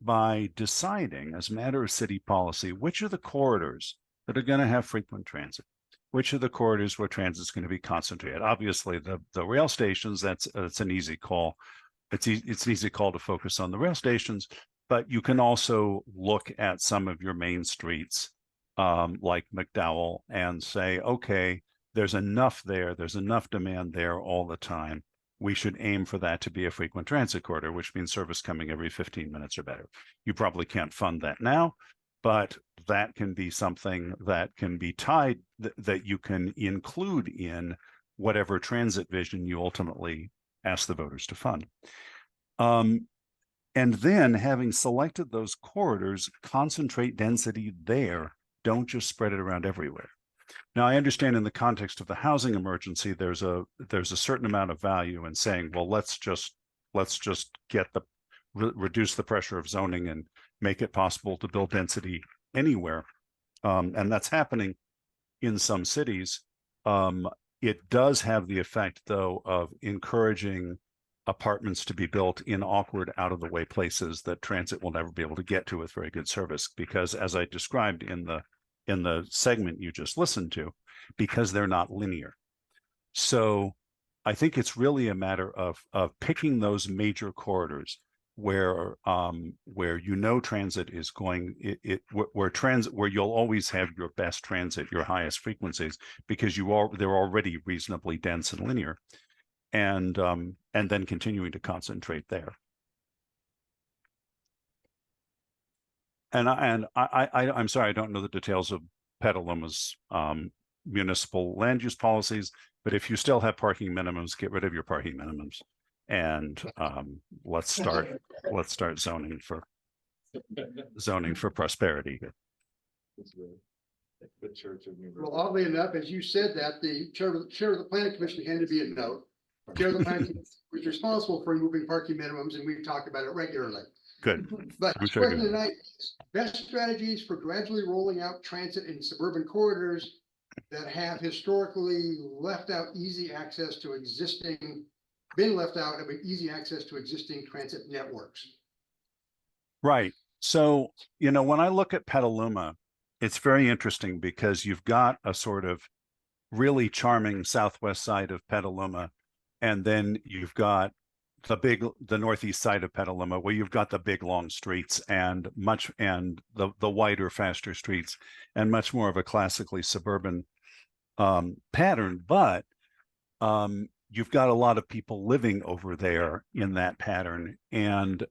by deciding, as a matter of city policy, which are the corridors that are going to have frequent transit, which are the corridors where transit is going to be concentrated. Obviously, the rail stations, that's an easy call. It's an easy call to focus on the rail stations, but you can also look at some of your main streets, like McDowell, and say, okay, there's enough there, there's enough demand there all the time. We should aim for that to be a frequent transit corridor, which means service coming every 15 minutes or better. You probably can't fund that now, but that can be something that can be tied, that you can include in whatever transit vision you ultimately ask the voters to fund. And then, having selected those corridors, concentrate density there. Don't just spread it around everywhere. Now, I understand in the context of the housing emergency, there's a certain amount of value in saying, well, let's just reduce the pressure of zoning and make it possible to build density anywhere. And that's happening in some cities. It does have the effect, though, of encouraging apartments to be built in awkward, out of the way places that transit will never be able to get to with very good service, because, as I described in the segment you just listened to, because they're not linear. So I think it's really a matter of picking those major corridors where transit is going, where you'll always have your best transit, your highest frequencies, because they're already reasonably dense and linear, and then continuing to concentrate there. And I'm sorry, I don't know the details of Petaluma's municipal land use policies, but if you still have parking minimums, get rid of your parking minimums, and let's start zoning for prosperity. Well, oddly enough, as you said that, the chair of the planning commission handed me a note. Chair of the planning commission was responsible for removing parking minimums, and we've talked about it regularly. Good. But I'm the sure question tonight is best strategies for gradually rolling out transit in suburban corridors that have historically been left out of easy access to existing transit networks. Right. So, when I look at Petaluma, it's very interesting because you've got a sort of really charming southwest side of Petaluma, and then you've got the northeast side of Petaluma, where you've got the big long streets and the wider, faster streets, and much more of a classically suburban pattern. But you've got a lot of people living over there in that pattern, and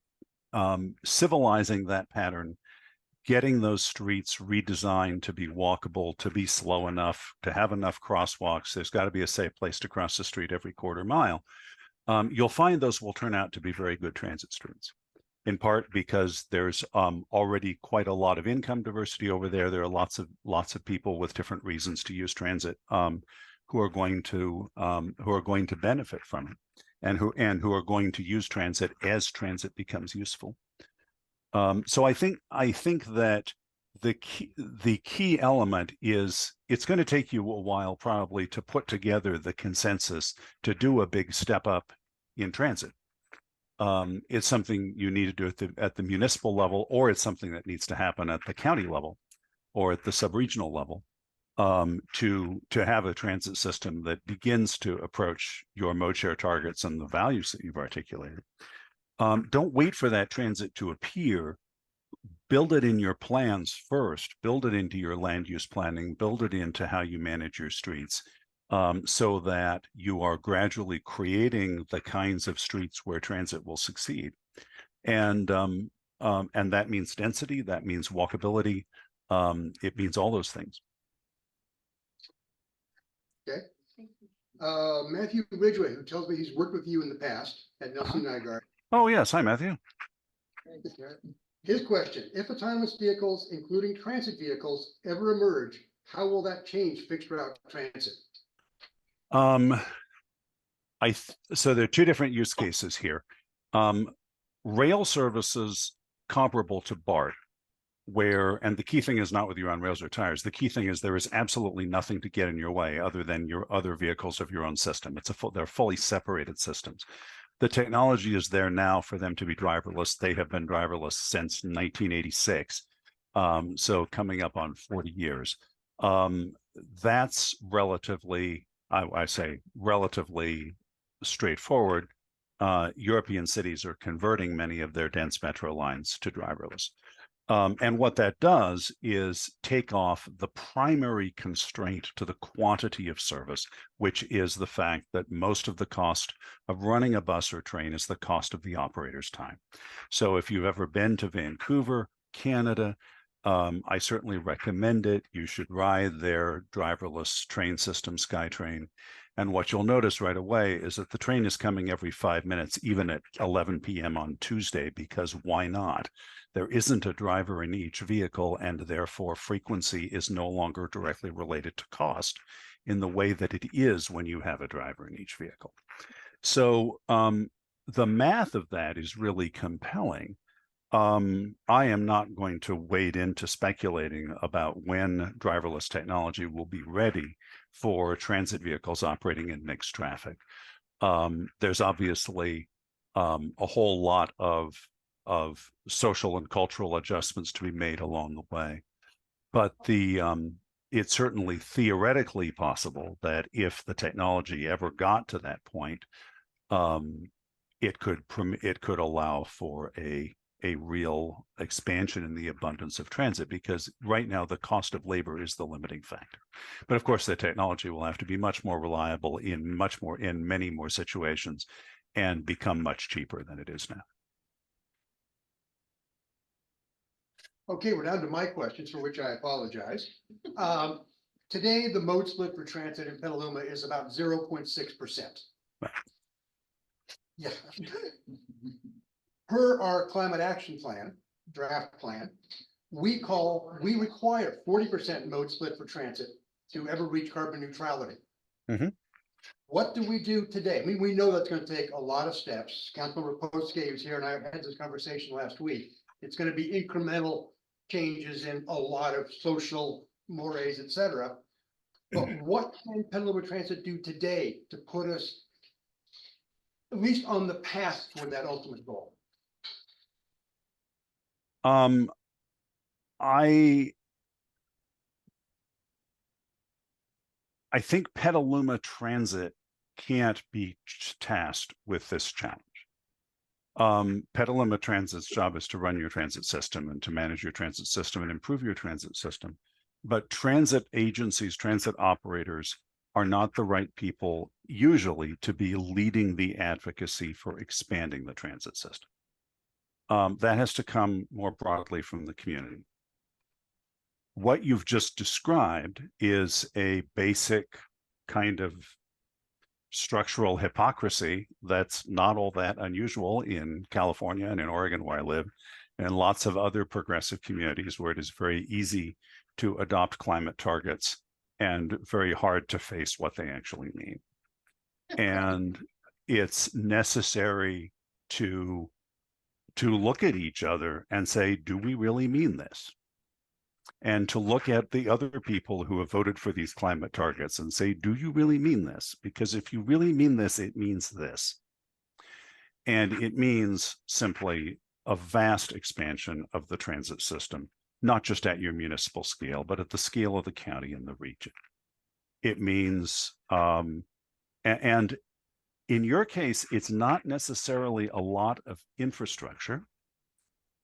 civilizing that pattern, getting those streets redesigned to be walkable, to be slow enough, to have enough crosswalks. There's got to be a safe place to cross the street every quarter mile. You'll find those will turn out to be very good transit streets, in part because there's already quite a lot of income diversity over there. There are lots of people with different reasons to use transit, who are going to benefit from it, and who are going to use transit as transit becomes useful. So I think that the key element is it's going to take you a while probably to put together the consensus to do a big step up in transit. It's something you need to do at the municipal level, or it's something that needs to happen at the county level or at the subregional level, to have a transit system that begins to approach your mode share targets and the values that you've articulated. Don't wait for that transit to appear. Build it in your plans first, build it into your land use planning, build it into how you manage your streets, so that you are gradually creating the kinds of streets where transit will succeed. And that means density, that means walkability, it means all those things. Okay. Matthew Ridgway, who tells me he's worked with you in the past at Nelson Nygaard. Oh, yes. Hi, Matthew. His question, if autonomous vehicles, including transit vehicles, ever emerge, how will that change fixed route transit? So there are two different use cases here. Rail services comparable to BART, where, and the key thing is not whether you're on rails or tires. The key thing is there is absolutely nothing to get in your way other than your other vehicles of your own system. They're fully separated systems. The technology is there now for them to be driverless. They have been driverless since 1986. So coming up on 40 years. That's relatively, I say, relatively straightforward. European cities are converting many of their dense metro lines to driverless. And what that does is take off the primary constraint to the quantity of service, which is the fact that most of the cost of running a bus or train is the cost of the operator's time. So if you've ever been to Vancouver, Canada, I certainly recommend it. You should ride their driverless train system, SkyTrain. And what you'll notice right away is that the train is coming every 5 minutes, even at 11 p.m. on Tuesday, because why not? There isn't a driver in each vehicle, and therefore frequency is no longer directly related to cost in the way that it is when you have a driver in each vehicle. So the math of that is really compelling. I am not going to wade into speculating about when driverless technology will be ready for transit vehicles operating in mixed traffic. There's obviously a whole lot of social and cultural adjustments to be made along the way. But it's certainly theoretically possible that if the technology ever got to that point, it could allow for a real expansion in the abundance of transit, because right now the cost of labor is the limiting factor. But of course, the technology will have to be much more reliable in many more situations and become much cheaper than it is now. Okay, we're down to my questions, for which I apologize. Today, the mode split for transit in Petaluma is about 0.6%. Yeah. Per our climate action plan, draft plan, we require 40% mode split for transit to ever reach carbon neutrality. Mm-hmm. What do we do today? I mean, we know that's going to take a lot of steps. Councilmember Postgate was here and I had this conversation last week. It's going to be incremental changes in a lot of social mores, et cetera. But what can Petaluma Transit do today to put us at least on the path toward that ultimate goal? I think Petaluma Transit can't be tasked with this challenge. Petaluma Transit's job is to run your transit system and to manage your transit system and improve your transit system. But transit agencies, transit operators are not the right people usually to be leading the advocacy for expanding the transit system. That has to come more broadly from the community. What you've just described is a basic kind of structural hypocrisy that's not all that unusual in California and in Oregon, where I live, and lots of other progressive communities where it is very easy to adopt climate targets and very hard to face what they actually mean. And it's necessary to look at each other and say, do we really mean this? and to look at the other people who have voted for these climate targets and say, do you really mean this? Because if you really mean this, it means this. And it means simply a vast expansion of the transit system, not just at your municipal scale, but at the scale of the county and the region. It means, and in your case, it's not necessarily a lot of infrastructure.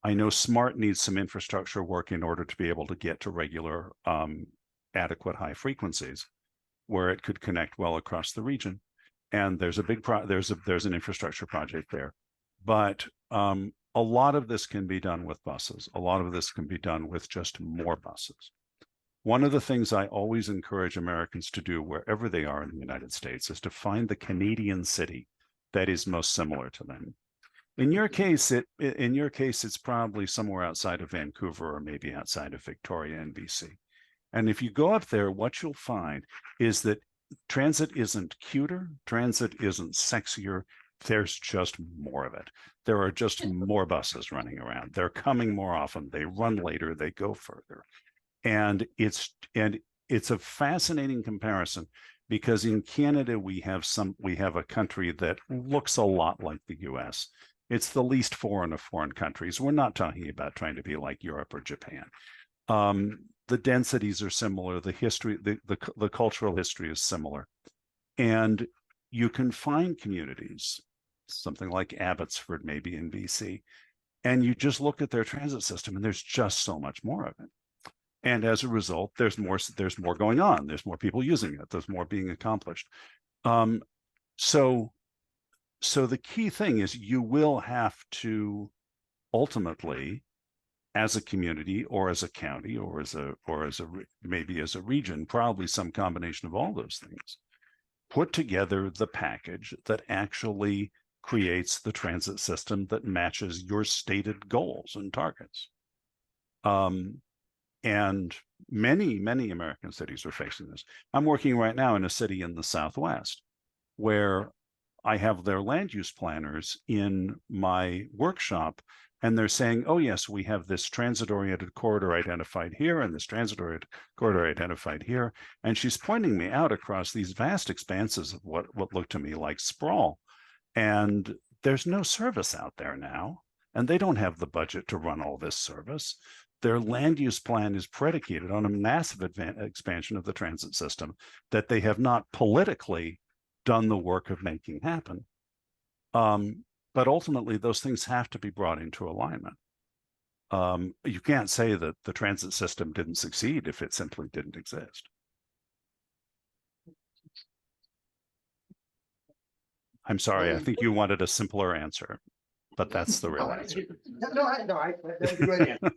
I know SMART needs some infrastructure work in order to be able to get to regular, adequate high frequencies where it could connect well across the region. And there's a big there's an infrastructure project there, but a lot of this can be done with buses. A lot of this can be done with just more buses. One of the things I always encourage Americans to do wherever they are in the United States is to find the Canadian city that is most similar to them. In your case, it's probably somewhere outside of Vancouver or maybe outside of Victoria and BC. And if you go up there, what you'll find is that transit isn't cuter, transit isn't sexier, there's just more of it. There are just more buses running around. They're coming more often, they run later, they go further. And it's a fascinating comparison because in Canada, we have a country that looks a lot like the US. It's the least foreign of foreign countries. We're not talking about trying to be like Europe or Japan. The densities are similar. The history, the cultural history is similar. And you can find communities, something like Abbotsford, maybe in BC, and you just look at their transit system and there's just so much more of it. And as a result, there's more going on. There's more people using it. There's more being accomplished. So the key thing is you will have to ultimately, as a community or as a county or maybe as a region, probably some combination of all those things, put together the package that actually creates the transit system that matches your stated goals and targets. And many American cities are facing this. I'm working right now in a city in the Southwest where I have their land use planners in my workshop, and they're saying, oh, yes, we have this transit-oriented corridor identified here and this transit-oriented corridor identified here. And she's pointing me out across these vast expanses of what look to me like sprawl. And there's no service out there now, and they don't have the budget to run all this service. Their land use plan is predicated on a massive expansion of the transit system that they have not politically done the work of making happen. But ultimately, those things have to be brought into alignment. You can't say that the transit system didn't succeed if it simply didn't exist. I'm sorry, I think you wanted a simpler answer, but that's the real answer. That's a great answer.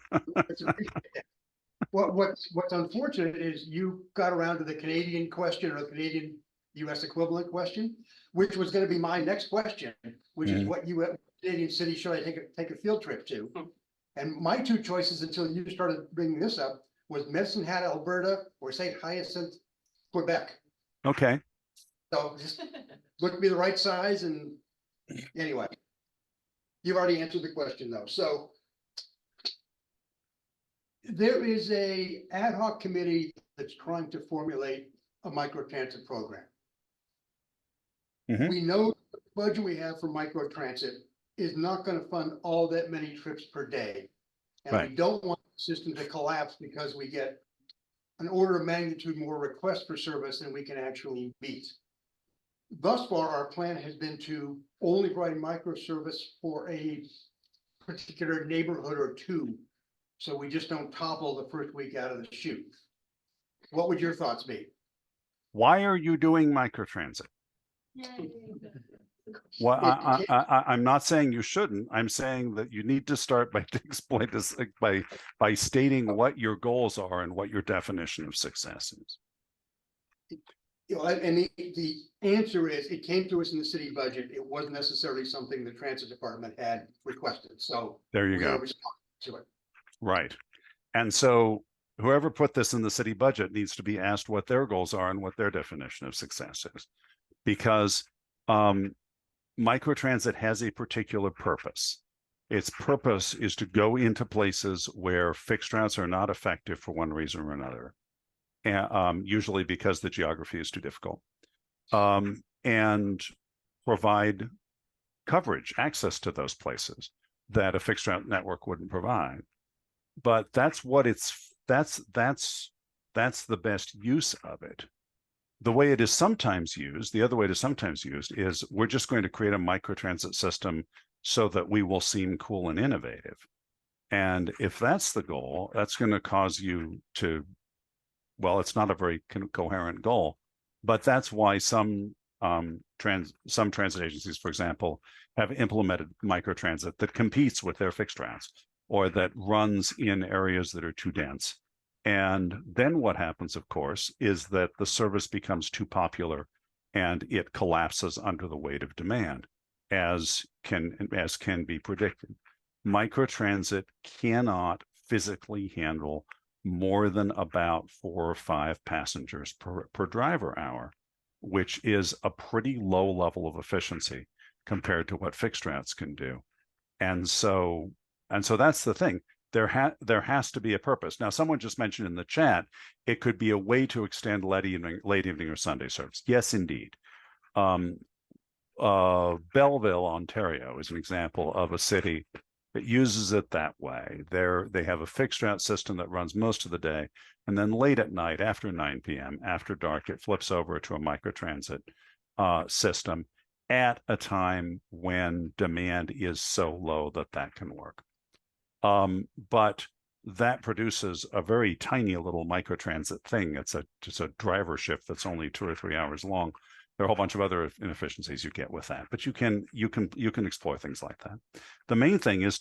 What's unfortunate is you got around to the Canadian question or the Canadian US equivalent question, which was going to be my next question, which is what Canadian city should I take a field trip to? And my two choices until you started bringing this up was Medicine Hat, Alberta, or St. Hyacinthe, Quebec. Okay. So just look to be the right size. And anyway, you've already answered the question though. So there is a ad hoc committee that's trying to formulate a microtransit program. We know the budget we have for microtransit is not going to fund all that many trips per day. And we don't want the system to collapse because we get an order of magnitude more requests for service than we can actually meet. Thus far, our plan has been to only provide micro service for a particular neighborhood or two. So we just don't topple the first week out of the chute. What would your thoughts be? Why are you doing microtransit? Well, I'm not saying you shouldn't. I'm saying that you need to start by explain this by stating what your goals are and what your definition of success is. And the answer is it came to us in the city budget. It wasn't necessarily something the transit department had requested. So there you go. To it. Right. And so whoever put this in the city budget needs to be asked what their goals are and what their definition of success is. Because microtransit has a particular purpose. Its purpose is to go into places where fixed routes are not effective for one reason or another, and usually because the geography is too difficult, and provide coverage, access to those places that a fixed route network wouldn't provide. But that's the best use of it. The way it is sometimes used, the other way it is sometimes used is we're just going to create a microtransit system so that we will seem cool and innovative. And if that's the goal, that's going to cause you to, well, it's not a very coherent goal, but that's why some transit agencies, for example, have implemented microtransit that competes with their fixed routes or that runs in areas that are too dense. And then what happens, of course, is that the service becomes too popular and it collapses under the weight of demand, as can be predicted. Microtransit cannot physically handle more than about 4 or 5 passengers per driver hour, which is a pretty low level of efficiency compared to what fixed routes can do. And so that's the thing. There has to be a purpose. Now, someone just mentioned in the chat, it could be a way to extend late evening or Sunday service. Yes, indeed. Belleville, Ontario is an example of a city that uses it that way. They have a fixed route system that runs most of the day, and then late at night, after 9 p.m., after dark, it flips over to a microtransit system at a time when demand is so low that can work. But that produces a very tiny little microtransit thing. It's just a driver shift that's only 2 or 3 hours long. There are a whole bunch of other inefficiencies you get with that, but you can explore things like that. The main thing is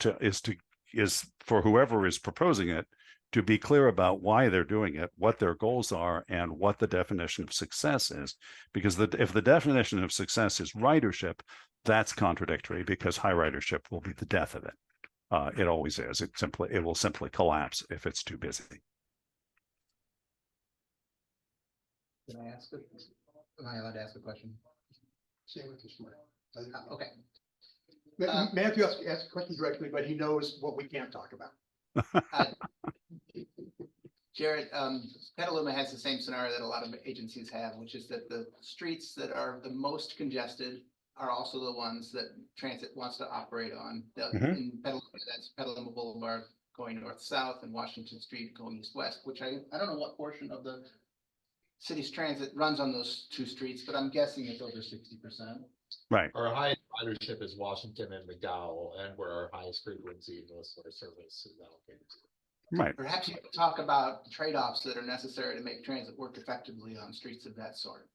for whoever is proposing it to be clear about why they're doing it, what their goals are, and what the definition of success is. Because if the definition of success is ridership, that's contradictory, because high ridership will be the death of it. It always is. It will simply collapse if it's too busy. Can I ask it? Am I allowed to ask a question? Say with this mic. Okay. Matthew asked a question directly, but he knows what we can't talk about. Jarrett, Petaluma has the same scenario that a lot of agencies have, which is that the streets that are the most congested are also the ones that transit wants to operate on. In Petaluma, that's Petaluma Boulevard going north-south and Washington Street going east-west, which I don't know what portion of the city's transit runs on those 2 streets, but I'm guessing it's over 60%. Right. Our highest ridership is Washington and McDowell, and where our highest frequency most of our service is allocated to. Right. Perhaps you could talk about trade-offs that are necessary to make transit work effectively on streets of that sort.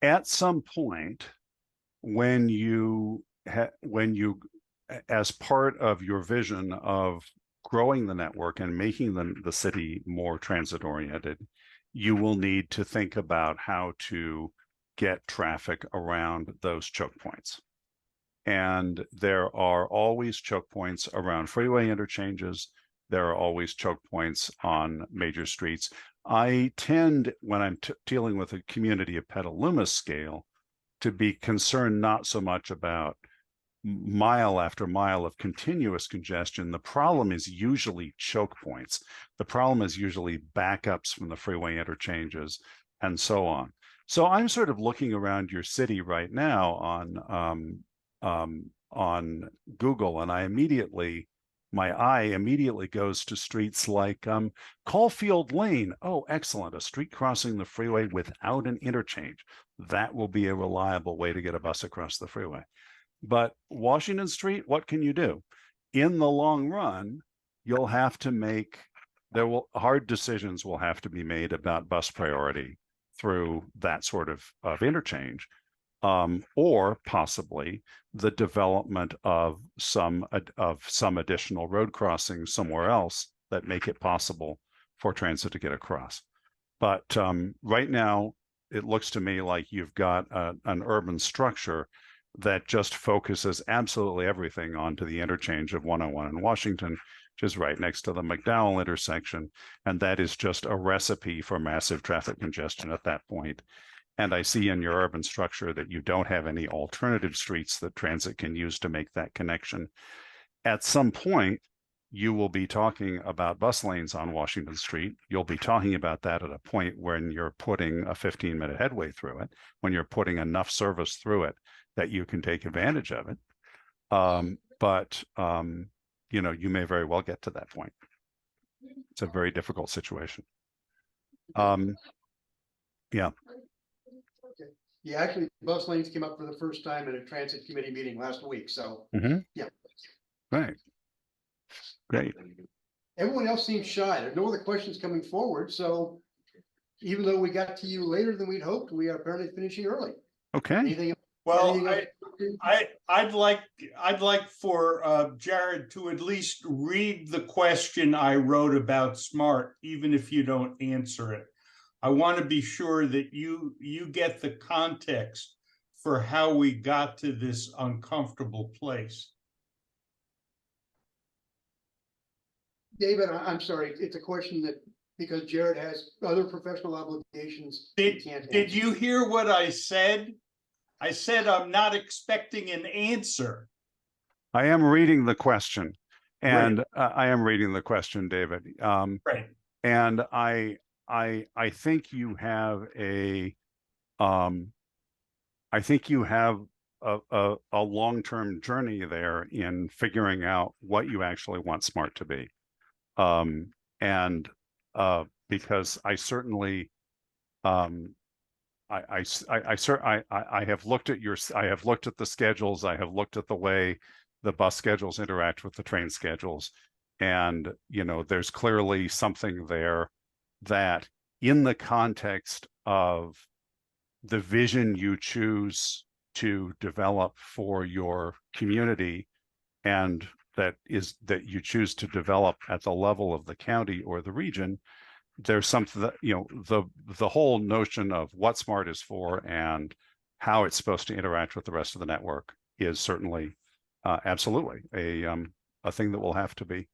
At some point, when you, as part of your vision of growing the network and making the city more transit oriented, you will need to think about how to get traffic around those choke points. And there are always choke points around freeway interchanges. There are always choke points on major streets. I tend, when I'm dealing with a community of Petaluma scale, to be concerned not so much about mile after mile of continuous congestion. The problem is usually choke points. The problem is usually backups from the freeway interchanges and so on. So I'm sort of looking around your city right now on Google, and my eye immediately goes to streets like Caulfield Lane. Oh, excellent. A street crossing the freeway without an interchange. That will be a reliable way to get a bus across the freeway. But Washington Street, what can you do? In the long run, you'll have to hard decisions will have to be made about bus priority through that sort of interchange. Or possibly the development of some additional road crossings somewhere else that make it possible for transit to get across. But right now, it looks to me like you've got an urban structure that just focuses absolutely everything onto the interchange of 101 in Washington, which is right next to the McDowell intersection. And that is just a recipe for massive traffic congestion at that point. And I see in your urban structure that you don't have any alternative streets that transit can use to make that connection. At some point, you will be talking about bus lanes on Washington Street. You'll be talking about that at a point when you're putting a 15-minute headway through it, when you're putting enough service through it that you can take advantage of it. But you know, you may very well get to that point. It's a very difficult situation. Yeah. Yeah, actually, bus lanes came up for the first time in a transit committee meeting last week, so, yeah. Right. Great. Everyone else seems shy. There's no other questions coming forward, so even though we got to you later than we'd hoped, we are apparently finishing early. Okay. Anything? Well, anything else? I'd like for Jared to at least read the question I wrote about SMART, even if you don't answer it. I want to be sure that you get the context for how we got to this uncomfortable place. David, I'm sorry, it's a question that, because Jared has other professional obligations. he can't Did answer. you hear what I said? I said I'm not expecting an answer. I am reading the question, and Right. I am reading the question, David. Right. And I think you have I think you have a long-term journey there in figuring out what you actually want SMART to be. And because I certainly I have looked at the schedules. I have looked at the way the bus schedules interact with the train schedules. And, you know, there's clearly something there that in the context of the vision you choose to develop for your community, and that you choose to develop at the level of the county or the region, there's something that, you know, the whole notion of what SMART is for and how it's supposed to interact with the rest of the network is certainly absolutely a thing that will have to be.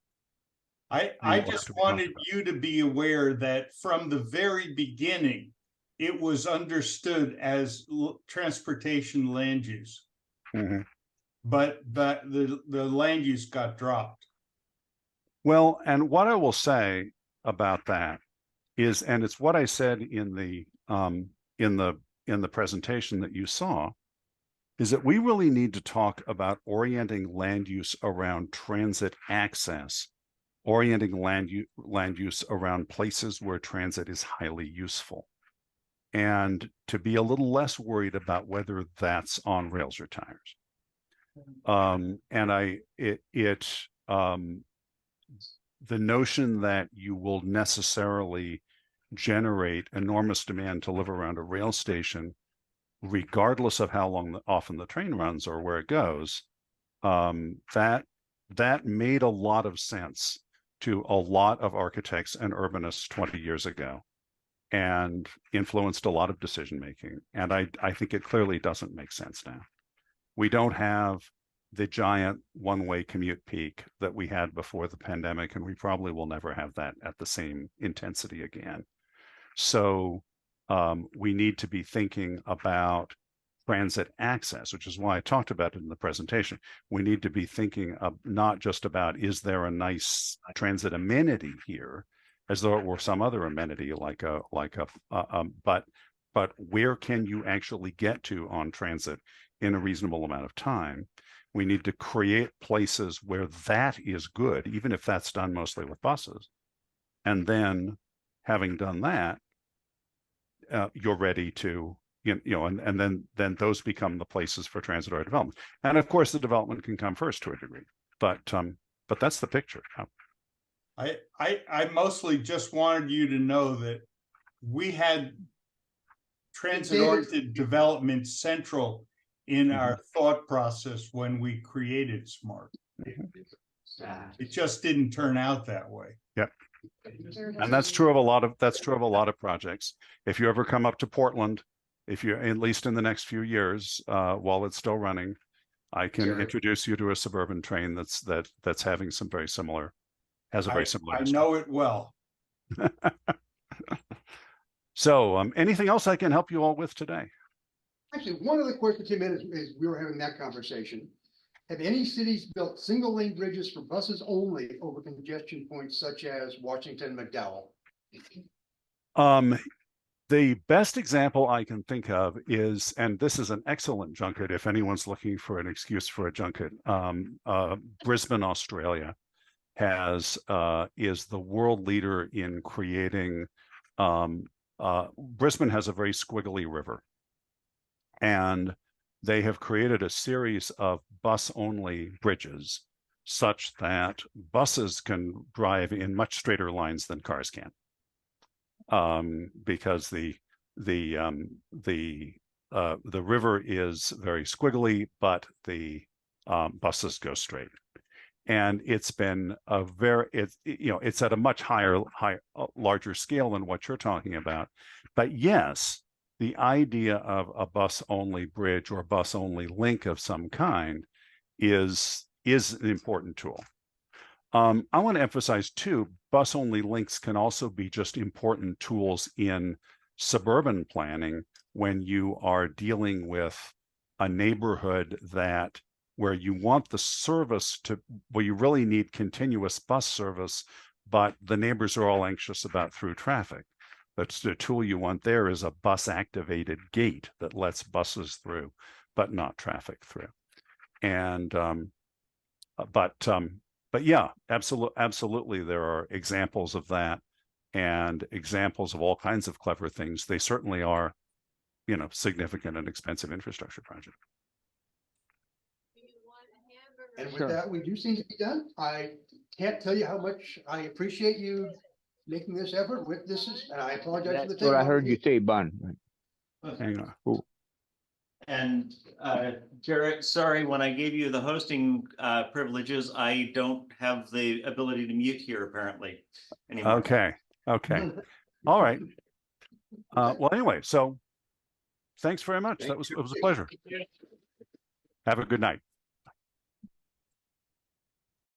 I just wanted you to be aware that from the very beginning, it was understood as transportation land use. Mm-hmm. But the land use got dropped. Well, and what I will say about that is, and it's what I said in the presentation that you saw, is that we really need to talk about orienting land use around transit access, orienting land use around places where transit is highly useful, and to be a little less worried about whether that's on rails or tires. The notion that you will necessarily generate enormous demand to live around a rail station, regardless of how often the train runs or where it goes, that made a lot of sense to a lot of architects and urbanists 20 years ago, and influenced a lot of decision making. And I think it clearly doesn't make sense now. We don't have the giant one-way commute peak that we had before the pandemic, and we probably will never have that at the same intensity again. So we need to be thinking about transit access, which is why I talked about it in the presentation. We need to be thinking of not just about, is there a nice transit amenity here, as though it were some other amenity but where can you actually get to on transit in a reasonable amount of time? We need to create places where that is good, even if that's done mostly with buses. And then, having done that, you're ready to, and then those become the places for transitory development. And of course, the development can come first to a degree, but that's the picture. I mostly just wanted you to know that we had transit-oriented development central in our thought process when we created SMART. It just didn't turn out that way. Yep. And that's true of a lot of projects. If you ever come up to Portland, if you, at least in the next few years, while it's still running, I can introduce you to a suburban train that's having some very similar, has a very similar. I know it well. So anything else I can help you all with today? Actually, one other question came in as we were having that conversation. Have any cities built single lane bridges for buses only over congestion points such as Washington, McDowell? The best example I can think of is, and this is an excellent junket if anyone's looking for an excuse for a junket, Brisbane, Australia is the world leader in creating, Brisbane has a very squiggly river. And they have created a series of bus-only bridges such that buses can drive in much straighter lines than cars can. Because the river is very squiggly, but the buses go straight. And it's been a it's at a much larger scale than what you're talking about. But yes, the idea of a bus-only bridge or bus-only link of some kind is an important tool. I want to emphasize too, bus-only links can also be just important tools in suburban planning when you are dealing with a neighborhood where you want the service where you really need continuous bus service, but the neighbors are all anxious about through traffic. That's the tool you want there is a bus-activated gate that lets buses through, but not traffic through. And but yeah, absolutely, there are examples of that and examples of all kinds of clever things. They certainly are, significant and expensive infrastructure projects. And with that, we do seem to be done. I can't tell you how much I appreciate you making this effort with this, and I apologize for the. That's what I heard you say, Bun. Hang on. Cool. And Jarrett, sorry, when I gave you the hosting privileges, I don't have the ability to mute here apparently anymore. Okay. All right. Well, anyway, so thanks very much. It was a pleasure. Have a good night.